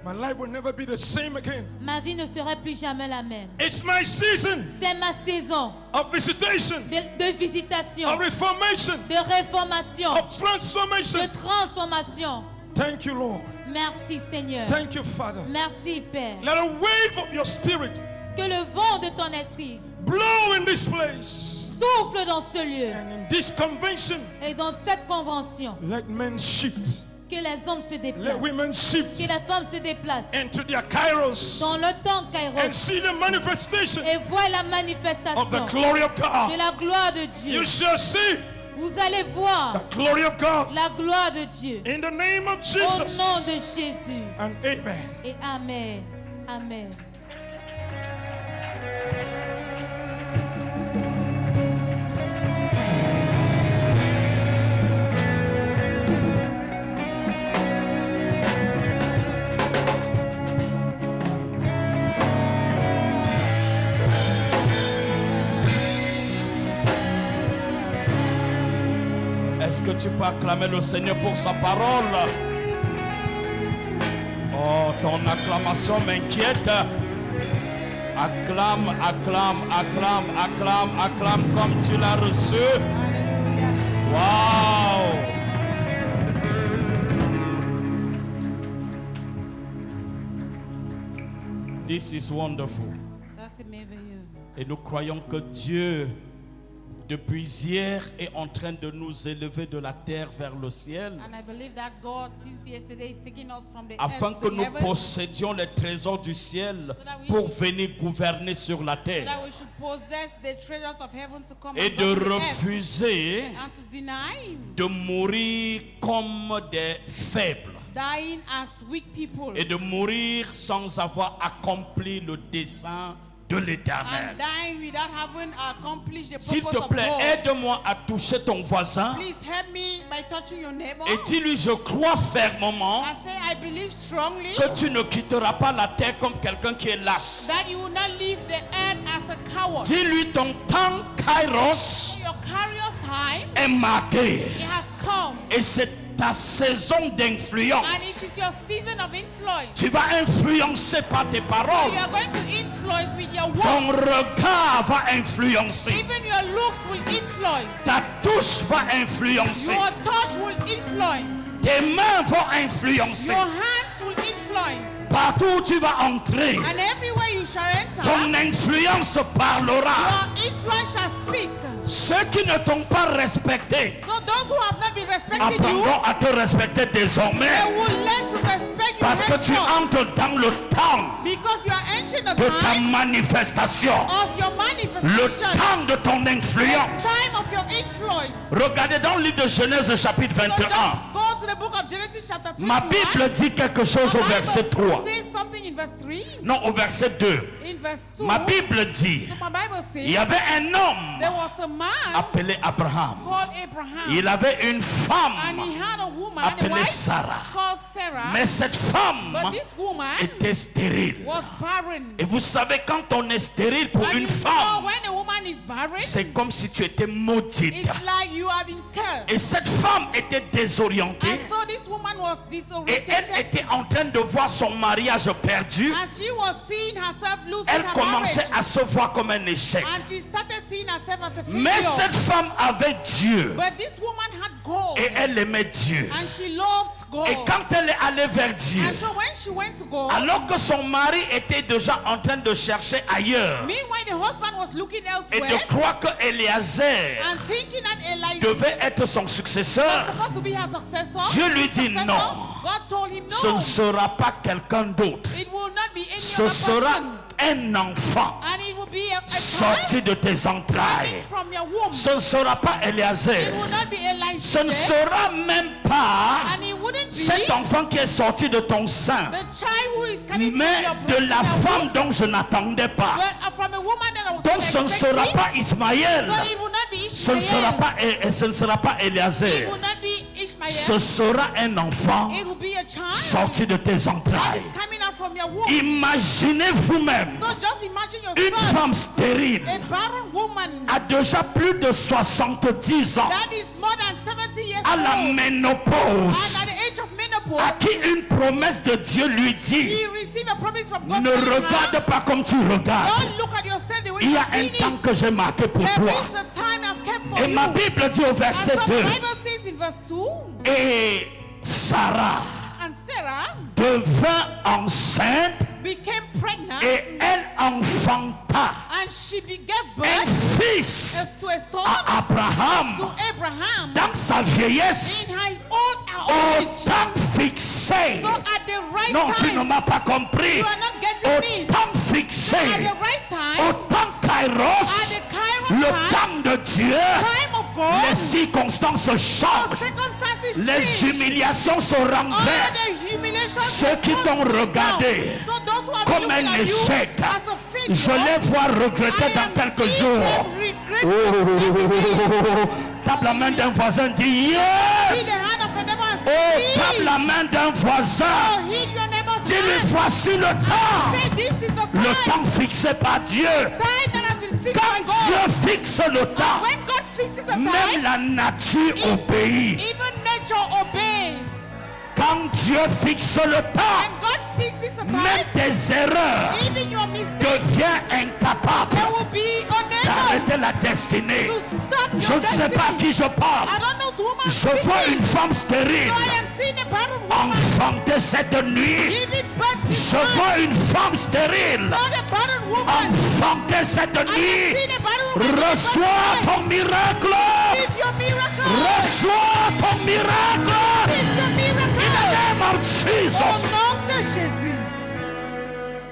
my life will never be the same again. ma vie ne sera plus jamais la même. It's my season C'est ma saison of visitation, de visitation, of reformation, de réformation, of transformation. de transformation. Thank you, Lord. Merci Seigneur. Thank you, Father. Merci Père. Let a wave of your spirit Que le vent de ton esprit blow in this place. souffle dans ce lieu And in this convention, et dans cette convention. let men shift. Que les hommes se Let déplacent. women Que shift les femmes se déplacent into their Kairos dans le temps and Kairos see the manifestation et voient la of the manifestation glory of de God. la gloire de Dieu. You shall see Vous allez voir the glory of God la gloire de Dieu. in the name of Au Jesus. nom de Jésus. And amen. Et Amen. Amen. Est-ce que tu peux acclamer le Seigneur pour sa parole? Oh, ton acclamation m'inquiète. Acclame, acclame, acclame, acclame, acclame comme tu l'as reçu. Wow! This is wonderful. Ça, c'est merveilleux. Et nous croyons que Dieu, depuis hier, est en train de nous élever de la terre vers le ciel, And I believe that God, since yesterday, is taking us from the afin earth que to nous heaven, possédions les trésors du ciel pour venir gouverner sur la so terre, that we should possess the treasures of heaven to come et and de govern the earth, refuser and to deny de mourir comme des faibles dying as weak people et de mourir sans avoir accompli le dessein de and l'Éternel. dying without having accomplished the S'il purpose te of plaît, God. aide-moi à toucher ton voisin Please help me by touching your neighbor et dis-lui, je crois fermement and say, I believe strongly que tu ne quitteras pas la terre comme quelqu'un qui est lâche. that you will not leave the earth as a coward. Dis-lui, ton temps Kairos Your carrier's time, est marqué. it has come. Et c'est ta saison d'influence. And it is your season of influence. Tu vas influencer par tes So paroles. you are going to influence with your Ton words. regard va influencer. Even your looks will influence. Ta touche va influencer. Your touch will influence. Tes mains vont influencer. Your hands will influence. Partout où tu vas entrer, And everywhere you shall enter, ton influence parlera. your influence shall speak. Ceux qui ne t'ont pas respecté So those who have not been respecting you, apprendront à te respecter désormais. they will learn to respect you Parce que tu henceforth. entres dans le temps Because you are entering the de ta time manifestation. of your Le manifestation. temps de ton influence. Time of your influence. Regardez dans le livre de Genèse chapitre So 21. just go to the book of Genesis chapter 21. Ma Bible dit quelque chose au The verset Bible 3. says something in verse 3. Non, au verset 2. In verse 2. Ma Bible dit, So my Bible il says y avait un homme there was a man appelé Abraham. called Abraham. Il avait une And femme he had a woman, a appelée wife Sarah. called Sarah. Mais cette femme But this woman était stérile. was barren. Et vous savez, quand on est stérile pour And une you know, femme, when a woman is barren, c'est comme si tu étais maudite. it's like you have been cursed. Et cette femme était désorientée. And so this woman was Et disoriented. elle était en train de voir son mariage perdu. As she was seeing herself losing Elle her commençait marriage. à se voir comme un échec. And she started seeing herself as a Mais failure. cette femme avait Dieu. But this woman had gold. Et elle aimait Dieu. And she loved gold. Et quand elle est allée vers Dieu, And so when she went to gold, alors que son mari était déjà en train de chercher ailleurs meanwhile the husband was looking et elsewhere de croire que Eliezer and thinking that Elijah devait être son successeur, was supposed to be her successor. Dieu lui dit Successor. non. God told him Ce no. ne sera pas quelqu'un d'autre. It will not be any Ce other sera person. un enfant And it will be a sorti child de tes coming entrailles. from your womb. Ce ne sera pas It Eliezer. will not be Ce ne Elijah. sera même pas And it wouldn't be cet enfant qui est sorti de ton sein, the child who is coming from mais your de breast la in your femme womb, dont je n'attendais pas. but from a woman that I was Donc not ce ne sera expecting. pas Ismaël, So it will not be ce ne sera Ishmael. pas, ce ne sera pas It Eliezer. will not be Ishmael. Ce sera un enfant It will be a child sorti de tes that entrailles. is coming out from your womb. Imaginez vous-même, So just imagine une yourself, femme stérile a barren woman a déjà plus de 70 ans, that is more than 70 years à la old, and ménopause, at the age of à menopause, qui une promesse de Dieu lui dit, he received a promise from God. ne telling her, regarde pas comme tu regardes. don't look at yourself the way Il y you a un see temps it. que j'ai marqué pour There toi. is a time I've kept for Et you. ma Bible dit au And verset so the 2, Bible says in verse 2, et Sarah and Sarah devint enceinte became pregnant, et elle enfanta and she gave un birth fils to a son à Abraham to Abraham dans sa vieillesse in his old au age. temps fixé. So at the right Non, tu ne time, m'as pas compris. you are not Au getting me. temps At fixé, the right au time, temps at kairos, the Kairos le time, temps de Dieu, time of les God, circonstances all changent, circumstances les change. humiliations se All renversent. the humiliations Ceux qui t'ont regardé so those who have comme been un looking at you échec, as a failure, je les vois regretter I dans am quelques seeing jours. them regret Tape la main d'un voisin, dis Heal yes. the hand of a neighbor and Oh, say, tape la main d'un voisin, oh, heal your neighbor's dis-lui hand. voici le temps, Say this is the le time, temps fixé par Dieu. time that has been fixed by Quand God. Dieu fixe le temps, When God fixes a même time, la nature obéit. even nature obeys. Quand Dieu fixe le temps, When God fixes a même time, tes erreurs even your mistakes, deviennent incapables they will be unable d'arrêter la destinée. to stop Je your ne sais pas à destiny. qui je parle. I don't know to whom I'm Je vois speaking. une femme stérile So I am seeing a barren woman enfantée cette nuit. giving birth this Je vois night. une femme stérile Not a barren woman. enfantée cette I am nuit. seeing a barren woman giving birth Reçois this ton night. miracle. Receive your miracle. Reçois ton miracle. Receive your miracle. In the name of Au Jesus. nom de Jésus.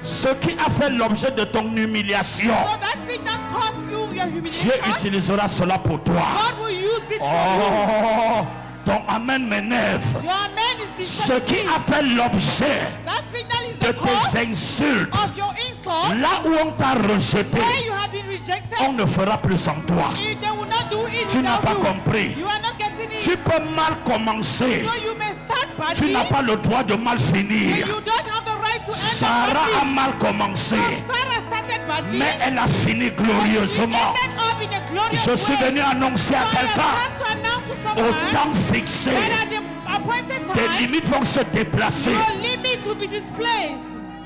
Ce qui a fait l'objet de ton humiliation, So that thing that caused you your Dieu humiliation, utilisera cela pour toi. God will use it for you. Oh, ton amen m'énerve. Your amen is Ce qui disturbing. a fait l'objet That thing that is de the cause tes insultes, of your insult, là où on t'a rejeté, where you have been rejected, on ne fera plus sans toi. if they will not do it Tu n'as without pas you. compris. You are not getting it. Tu peux mal commencer. So you may start Tu badly, n'as pas le droit de mal but finir. you don't have the right to end up Sarah a badly. mal commencé, So Sarah started badly, mais elle a fini but she glorieusement. ended up in a glorious Je suis way. venu annoncer So à I have quelqu'un come to announce to au someone temps fixé, that at appointed tes time, limites vont se déplacer. your limits will be displaced.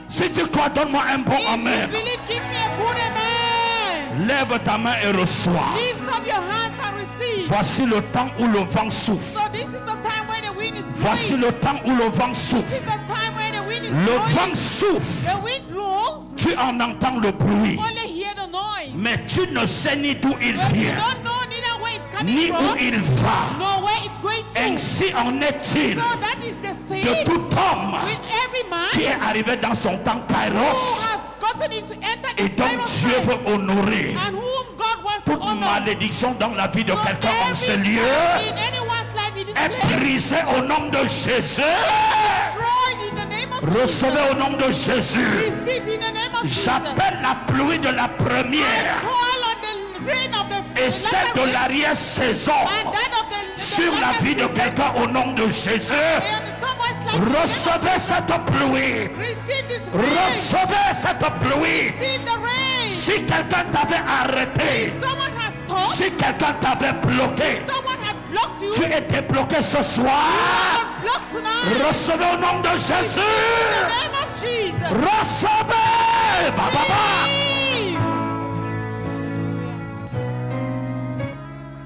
Si tu crois, donne-moi un bon If you amen. believe, give me a good amen. Lève ta main et reçois. Lift up your hands and receive. Voici le temps où le vent souffle. So this is the time when the wind is Voici blowing. le temps où le vent This souffle. is the time when the wind is Le blowing. vent souffle. The wind blows. Tu en entends le bruit. Only hear the noise. Mais tu ne sais ni d'où il But you vient, don't know neither where it's coming ni où from, il va. nor where it's going to. Ainsi en est-il So that is the de same tout homme with every qui man est arrivé dans son temps who kairos has gotten into enter et the dont kairos Dieu time, veut honorer. and whom God wants to Toute honor. malédiction dans la vie de So quelqu'un en ce every lieu time in anyone's life in this est place, brisée au nom de Jésus. destroyed in the name of Recevez Jesus. au nom de Jésus. Receive in the name of Jesus. J'appelle la pluie de la première Call on the rain of the et celle de l'arrière-saison and that of the sur la vie de quelqu'un au nom de Jésus. Recevez cette pluie. Receive this rain. Recevez cette pluie. Receive the rain. Si quelqu'un t'avait arrêté, Someone has stopped. si quelqu'un t'avait bloqué, Someone had blocked you. tu étais bloqué ce soir. Blocked tonight. Recevez au nom de In the Jésus. name of Jesus. Recevez. Ba, ba, ba. Receive.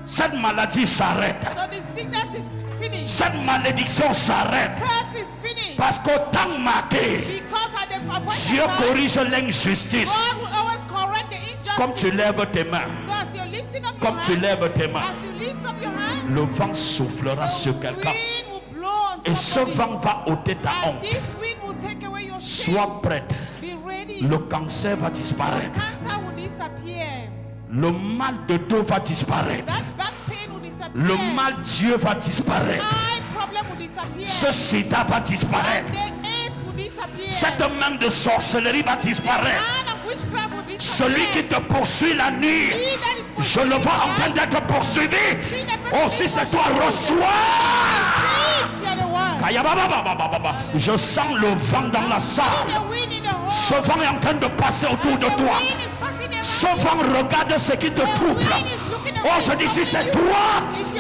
Cette maladie s'arrête. So the sickness is finished. Cette malédiction s'arrête. Curse is finished. Parce qu'au temps marqué, Because at the appointed Dieu time, corrige l'injustice. God will always correct the injustice. Comme tu lèves tes mains, So as you're lifting up comme your tu hands, lèves tes mains, as you lift up your hands, le vent soufflera sur the quelqu'un. wind will blow on Et ce somebody. vent va ôter ta And honte. this wind will take away your shame. Sois prête. Be ready. Le cancer va disparaître. Cancer will disappear. Le mal de dos va disparaître. That back pain will disappear. Le mal Dieu va disparaître. Eye problem will disappear. Ce sida va disparaître. The AIDS will disappear. Cette main de sorcellerie va disparaître. Man of witchcraft will disappear. Celui qui te poursuit la nuit, He that is je le vois en train d'être poursuivi. Oh, si c'est toi, reçois. You're the one. Kayababababababa. Je sens le vent dans la salle. The wind in the hole. Ce vent est en train de passer autour de The toi. wind is passing around. Ce vent regarde ce qui te trouble. Oh, je dis si c'est toi,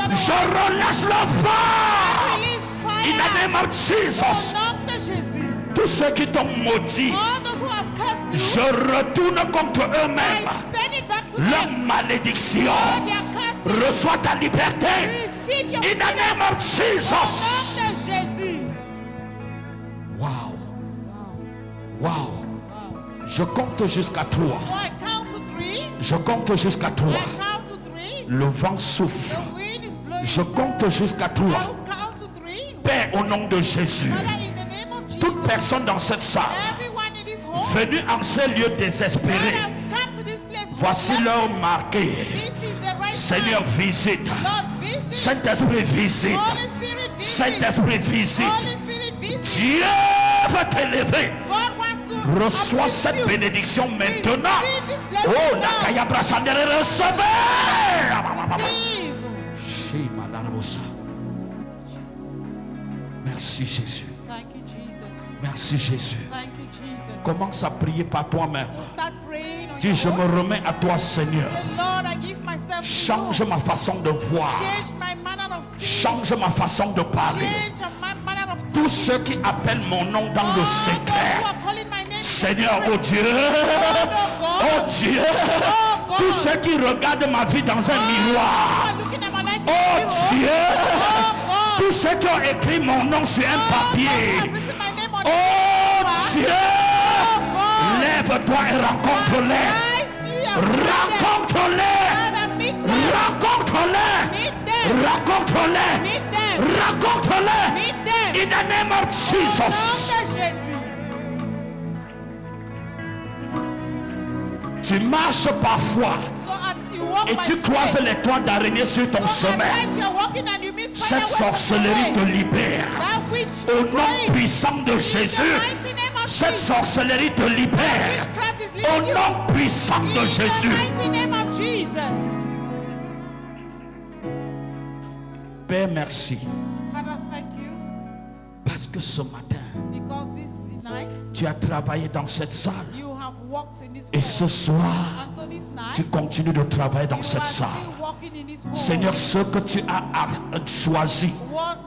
je relâche le vent. Release fire. In the name of Au Jesus. nom de Jésus. Tous ceux qui t'ont maudit, All those who have cursed you, je retourne contre I eux-mêmes. send it back to Leur them. malédiction. All their curses. Reçois ta liberté. Receive your In the name of Au Jesus. nom de Jésus. Wow. Wow. Wow. Je compte jusqu'à 3. So I count to 3. Je compte jusqu'à 3. I count to 3. Le vent souffle. The wind is blowing. Je compte jusqu'à 3. I'll count to 3. Père, au nom de Jésus, Father, in the name of Jesus, toute personne dans cette salle, everyone in this home, venue en ce lieu that désespéré, have come to this place, voici l'heure marquée. This is the right Seigneur, time. visite. Lord, visit. Saint-Esprit, visite. Holy Spirit, visit. Saint-Esprit, visite. Holy Spirit, visit. Dieu va t'élever. God wants to Reçois uplift cette you. bénédiction maintenant. Receive this blessing Oh, la now. kaya brashandere, recevez. Receive. Shimanarabosa. Merci Jésus. Thank you, Jesus. Merci Jésus. Thank you, Jesus. Commence à prier par toi-même. Start praying on Dis, your je own. me remets à toi Seigneur. Say, Lord, I give myself to Change you. ma façon de voir. Change my manner of speaking. Change ma façon de parler. Change my manner of Tous talking. ceux qui appellent mon nom dans All le those secret. who are calling my name in Seigneur, secret. oh Dieu, oh Dieu, God. tous ceux qui regardent ma vie dans un Who miroir, are looking at my life in oh the mirror. Dieu, God. tous ceux qui ont écrit mon nom sur un God has papier, written my name on oh Dieu, God. lève-toi et rencontre-les, I see a rencontre-les, Father, meet them. rencontre-les, Meet them. rencontre-les, Meet them. rencontre-les, Meet them. in the name of Au nom Jesus. de Jésus. Tu marches parfois So you walk et by tu croises faith. les toits d'araignée sur ton So at chemin. times you're walking and you miss Cette fire west of the sorcellerie te way. libère. That which Au nom breaks puissant de in the Jésus, mighty name of cette Jesus. sorcellerie te libère. Witchcraft is Au leaving you. nom puissant de In the Jésus. mighty name of Jesus. Père, merci. Father, thank you Parce que ce matin, because this night tu as travaillé dans cette salle. you have walked in this Et ce hall. soir, And so this night tu continues de travailler dans you cette are salle. still walking walking in this world. Seigneur, ceux que tu as choisis,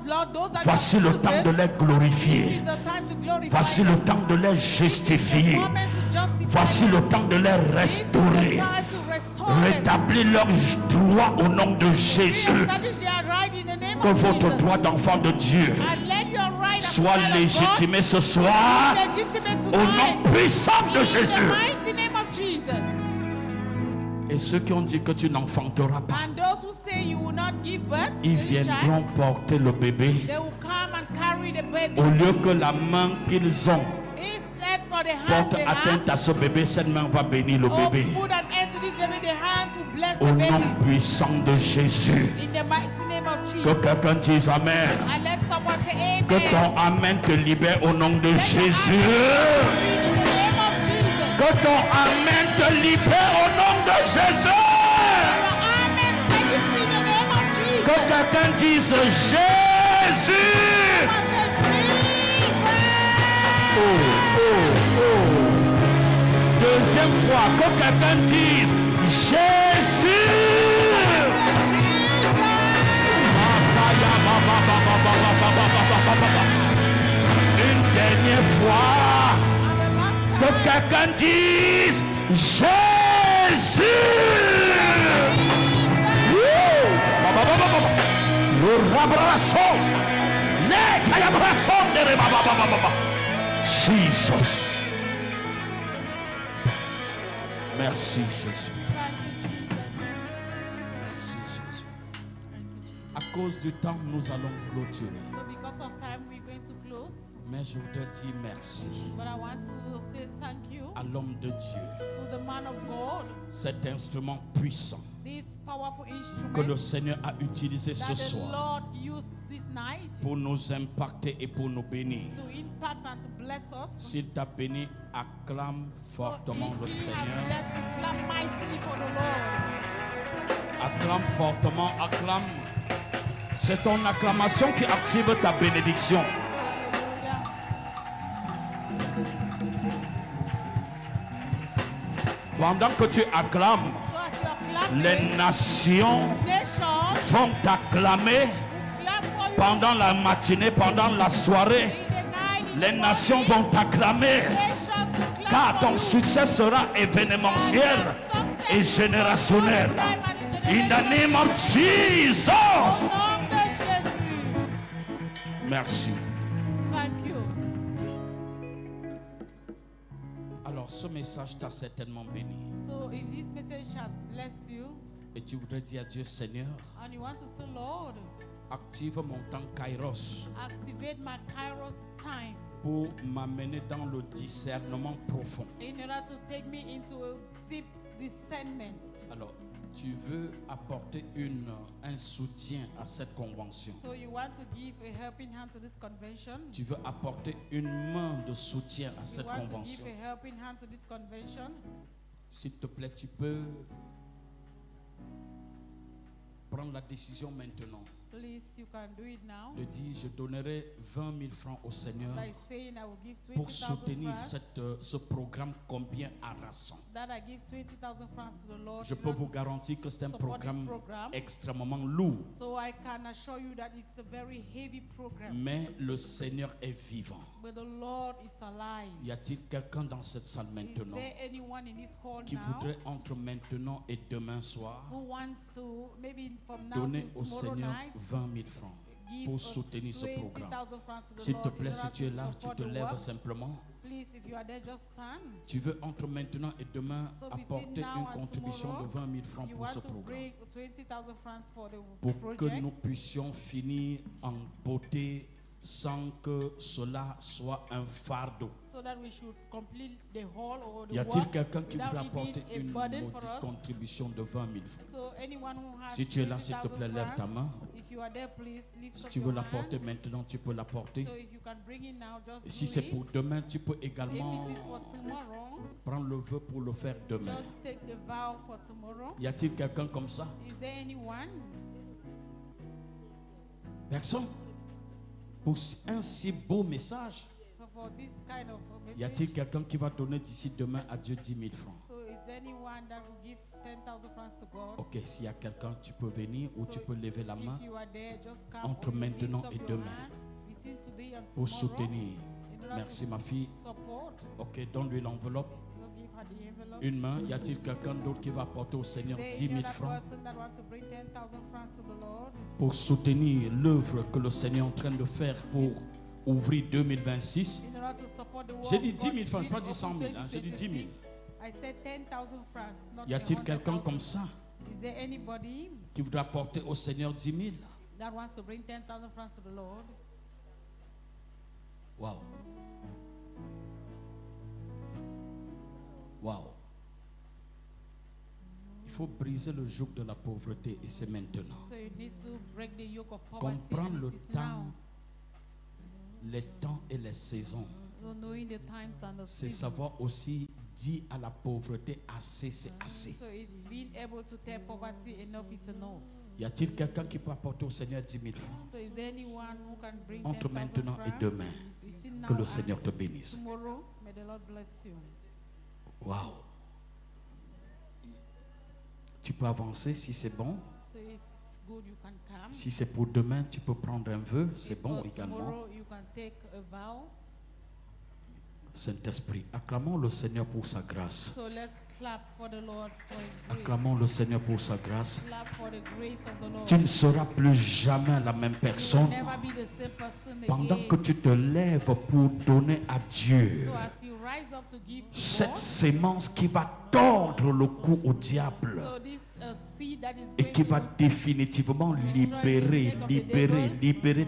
Lord, those that voici you le have temps de chosen, les this glorifier. is the time to glorify Voici le them. temps de les justifier. The moment to justify Voici le them. temps de les This is the restaurer. time to restore them. Rétablir leur droit au nom de Jésus. Establish their right in the name Que of votre Jesus. droit d'enfant de Dieu And let your right as soit a child of God légitimé ce soir be legitimate au tonight nom puissant de in the Jésus. mighty name of Jesus. Et ceux qui ont dit que tu n'enfanteras pas, And those who say you will not give birth to ils this child, viendront porter le bébé they will come and carry the baby. au lieu que la main qu'ils ont Instead for the hands porte they have, atteinte à ce bébé, cette main va bénir le oh, bébé. put an end to this baby, the hands will bless Au the nom baby. puissant de Jésus. In the mighty name of Jesus. Que quelqu'un dise Amen. And let someone say Que amen. ton Amen te libère au nom de Jésus. In the name of Jesus. Que ton Amen te libère au nom de Jésus. Amen. Thank you in the name of Jesus. Que quelqu'un dise Jésus. Deuxième fois, que quelqu'un dise Jésus. Une dernière fois, que quelqu'un dise Jésus. Jesus. Merci Jésus. Merci Jésus. À cause du temps, nous allons clôturer. So because of time, we're going to close. Mais je voudrais dire merci But I want to say thank you à l'homme de Dieu, to the man of God, cet instrument puissant this powerful que le instrument Seigneur a utilisé ce that the soir Lord used this night pour nous impacter et pour nous bénir. to impact and to bless us. S'il t'a béni, acclame fortement So le if he has Seigneur. blessed, clap mightily for the Lord. Acclame fortement, acclame. C'est ton acclamation qui active ta bénédiction. Hallelujah. Pendant que tu acclames, So as you are clapping, les nations nations vont t'acclamer clap for you. pendant la matinée, pendant la soirée. In the night, in Les the nations morning, vont t'acclamer nations will clap car for ton you. succès sera événementiel et générationnel. In the name of Jesus. Au nom de Jésus. Merci. Thank you. Alors ce message t'a certainement béni. So if this message has blessed you Et tu voudrais dire à Dieu, Seigneur, and you want to say, Lord, active mon temps Kairos activate my Kairos time pour m'amener dans le discernement profond. in order to take me into a deep discernment. Alors, tu veux apporter un soutien à cette convention. So you want to give a helping hand to this convention. Tu veux apporter une main de soutien à You cette want to convention. give a helping hand to this convention. S'il te plaît, tu peux prendre la décision maintenant Please, you can do it now. de dire, je donnerai 20 000 francs au Seigneur By saying I will give pour 20,000 soutenir francs. ce programme combien harassant. That I give 20,000 francs to the Lord. Je in peux order vous to garantir que c'est un support this programme program. extrêmement lourd. So I can assure you that it's a very heavy program. Mais le Seigneur est vivant. But the Lord is alive. Y a-t-il quelqu'un dans cette salle Is maintenant there anyone in this hall qui now voudrait entre maintenant et demain soir who wants to, maybe from now donner to au tomorrow Seigneur night, 20 000 francs give pour us soutenir ce programme? 20,000 francs to the S'il te Lord in plaît, order si tu es to là, tu support te the lèves work? simplement. Please, if you are there, just stand. Tu veux entre maintenant et demain So between apporter now une and contribution de tomorrow, 20 000 francs You pour want ce to programme. bring 20,000 francs for the Pour que project nous puissions finir en beauté sans que cela soit un fardeau. so that we should complete the whole or the Y a-t-il work quelqu'un qui without voudrait it apporter being a une burden for maudite us. contribution de 20 000 francs? So anyone who has Si tu es là, s'il te 20,000 plaît, lève ta francs, main. if you are there, please lift Si up tu your veux l'apporter hand. maintenant, tu peux l'apporter. So if you can bring it now, just Et si do c'est it. pour demain, tu peux If également it is for tomorrow, prendre le vœu pour le faire demain. just take the vow for tomorrow. Y a-t-il quelqu'un comme ça? Is there anyone? Personne? Pour un si beau message, So for this kind of y a-t-il message, quelqu'un qui va donner d'ici demain à Dieu 10 000 francs? so is there anyone that will give give 10,000 francs to God. Ok, s'il y a quelqu'un, tu peux venir ou tu peux lever la main If you are there, just come entre or you maintenant lift up et your demain hand between today and pour tomorrow soutenir. in order Merci to ma fille. support. Ok, donne-lui l'enveloppe. So give her the envelope. Une main. Y a-t-il quelqu'un d'autre qui va apporter au Seigneur There 10 any 000 other francs person that wants to bring 10,000 francs to the Lord pour soutenir l'œuvre que le Seigneur est en train de faire pour ouvrir 2026? in order to support the work J'ai dit of 10 000 God francs, je n'ai pas in dit 100 000. Hein, j'ai dit 10 000. 2026. I said 10,000 francs, not Y a-t-il 100,000. quelqu'un comme ça Is there anybody qui voudra apporter au Seigneur 10 000? that wants to bring 10,000 francs to the Lord? Waouh. Waouh. Il faut briser le joug de la pauvreté et c'est maintenant. So you need to break the yoke of poverty. Comprendre And le it is temps, now. les temps et les saisons. So knowing the times and the C'est seasons. savoir aussi dire à la pauvreté assez, c'est assez. So it's being able to tell poverty enough is enough. Y a-t-il quelqu'un qui peut apporter au Seigneur 10 000 francs? So is there anyone who can bring Entre 10,000 maintenant et francs demain, between now que le and Seigneur te bénisse. tomorrow? May the Lord bless you. Waouh. Tu peux avancer si c'est bon. So if it's good, you can come. Si c'est pour demain, tu peux prendre un vœu. C'est If bon for également. tomorrow, you can take a vow. Saint-Esprit, acclamons le Seigneur pour sa grâce. So let's clap for the Lord for His grace. Acclamons le Seigneur pour sa grâce. Clap for the grace of the Lord. Tu ne seras plus jamais la même You personne will never be the same person pendant again. que tu te lèves pour donner à Dieu So as you rise up to give to cette God, sémence qui va tordre le cou au diable so this seed that is et going qui to va définitivement libérer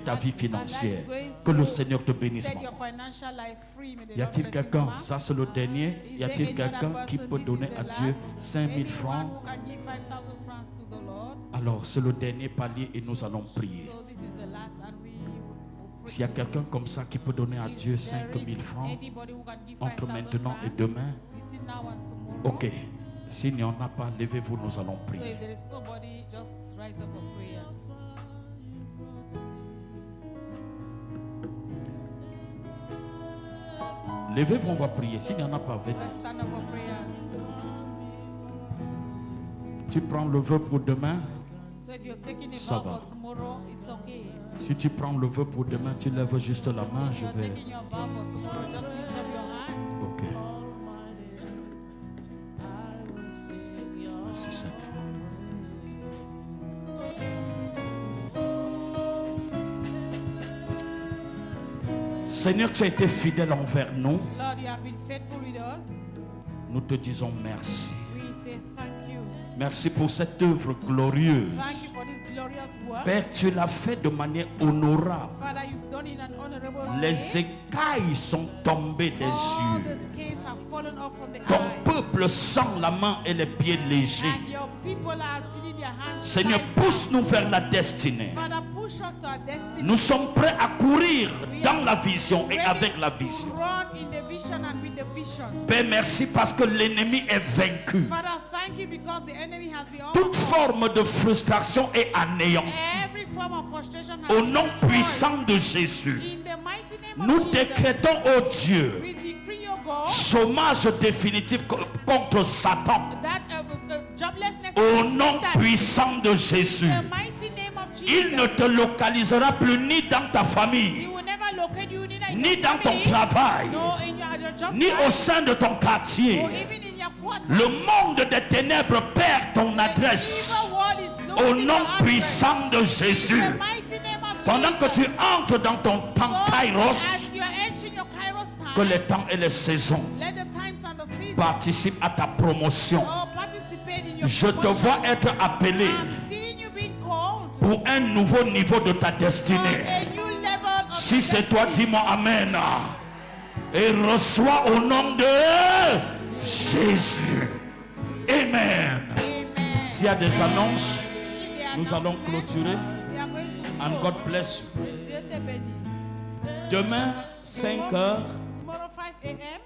ta vie financière. Que le Seigneur te bénisse. set maman. your financial life free. May the Y Lord a-t-il bless you, quelqu'un, Mama. ça c'est le dernier, Is y there a-t-il any quelqu'un other qui person? peut This donner is à the Dieu last. 5 000 Anyone francs? who can give 5,000 francs to the Lord. Alors c'est le dernier palier et nous allons prier. So this is the last and we will pray. S'il y a quelqu'un comme ça qui peut donner à If Dieu there 5 000 is francs anybody who can give entre 5,000 maintenant et francs demain, between now and tomorrow. ok. S'il n'y en a pas, levez-vous, nous allons So prier. if there is nobody, just rise up for prayer. Levez-vous, on va prier. S'il n'y en a pas, venez. Let's stand up for prayer. Tu prends le vœu pour demain. So if you're taking a Ça vow va. for tomorrow, it's okay. Si tu prends le vœu pour demain, tu lèves juste la main. If Je you're vais. taking your vow for tomorrow, just lift up your hand. Ok. Merci Seigneur. Seigneur, tu as été fidèle envers nous. Lord, you have been faithful with us. Nous te disons merci. We say thank you. Merci pour cette œuvre glorieuse. Thank you for this glorious work. Père, tu l'as fait de manière honorable. Father, you've done it in an honorable way. Les écailles sont tombées des All yeux. the scales have fallen off from the Ton eyes. peuple sent la main et les pieds légers. And your people are feeling their hands. Seigneur, tight. pousse-nous vers la destinée. Father, push us to our destiny. Nous sommes prêts à courir dans la vision et Ready avec la to vision. run in the vision and with the vision. Père, merci parce que l'ennemi est vaincu. Father, thank you because the enemy has been Toute overcome. forme de frustration est anéantie. Every form of frustration has Au been nom destroyed. puissant de Jésus, In the mighty name of nous Jesus, décrétons, ô Dieu, we decree, O God, chômage définitif contre Satan. that joblessness Au is nom Satan. puissant de Jésus, In the mighty name of Jesus, il ne te localisera plus ni dans ta he famille, will never locate you neither in ni your dans ton family, travail, no in your job ni au site, sein de ton quartier. or even in your quarter. Le monde des ténèbres perd ton adresse. The evil world is Au losing nom your address. puissant de In Jésus, the mighty name of pendant que Jesus. tu entres dans ton temps So, Kairos, as you are entering your Kairos que time, les temps et les saisons let the times and the seasons participent à ta promotion. participate in your Je te promotion. vois être appelé I'm seeing you being called pour un nouveau niveau de ta on destinée. a new level of Si c'est toi, dis-moi Amen. Et reçois au nom de Jésus. Amen. Amen. S'il y a des annonces, If they are nous not allons met, clôturer. we are going to And close. God bless you. Dieu te bénisse. Demain, 5 heures. Tomorrow 5 a.m.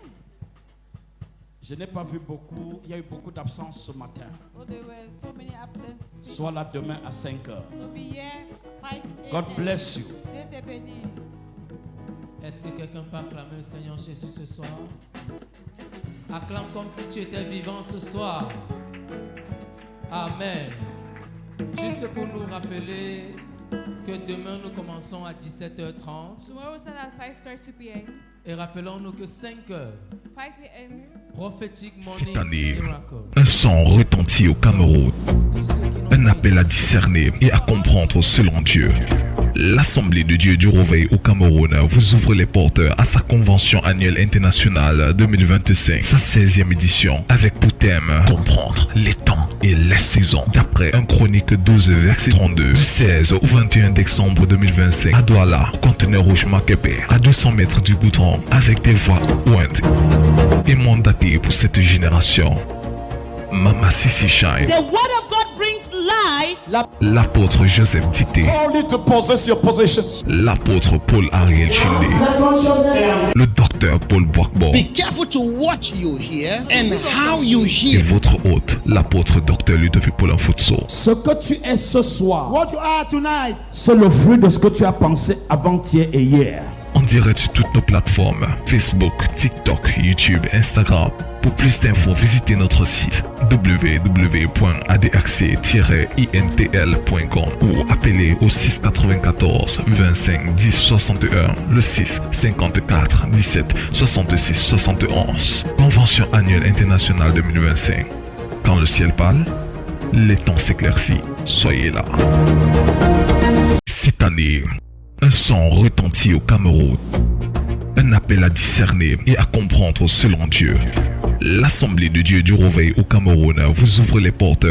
Je n'ai pas vu beaucoup. Il y a eu beaucoup d'absences ce matin. So there were so many absences. Sois là demain à 5 heures. So be here 5 a.m. God bless you. Dieu te bénisse. Est-ce que quelqu'un peut acclamer le Seigneur Jésus ce soir? Acclame comme si tu étais vivant ce soir. Amen. Juste pour nous rappeler que demain nous commençons à 17h30 Tomorrow we start at 5:30 p.m. et rappelons-nous que 5h, 5 a.m. prophétique Cette morning année, miracle. un son retentit au Cameroun, Tous ceux qui n'ont un pas appel à discerner et à comprendre selon Dieu. L'Assemblée de Dieu du Réveil au Cameroun vous ouvre les portes à sa convention annuelle internationale 2025, sa 16e édition, avec pour thème comprendre les temps et les saisons. D'après un chronique 12 verset 32, du 16 au 21 décembre 2025 à Douala, conteneur rouge Makepe, à 200 mètres du goudron, avec des voix ointes et mandatées pour cette génération. Mama Sissi Shine, The word of God brings light. l'apôtre Joseph Tité, Call you to possess your possessions. l'apôtre Paul Ariel Chinde, le docteur Paul Boakbo Be careful to what you hear and how you et hear. votre hôte, l'apôtre docteur Ludovic Paulin Futso. Ce que tu es ce soir, What you are tonight. c'est le fruit de ce que tu as pensé avant-hier et hier. En direct sur toutes nos plateformes, Facebook, TikTok, YouTube, Instagram. Pour plus d'infos, visitez notre site www.adrc-intl.com ou appelez au 694 25 10 61, le 6 54 17 66 71. Convention annuelle internationale 2025. Quand le ciel parle, les temps s'éclaircissent. Soyez là. Cette année, un son retentit au Cameroun. Un appel à discerner et à comprendre selon Dieu. L'Assemblée de Dieu du Réveil au Cameroun vous ouvre les portes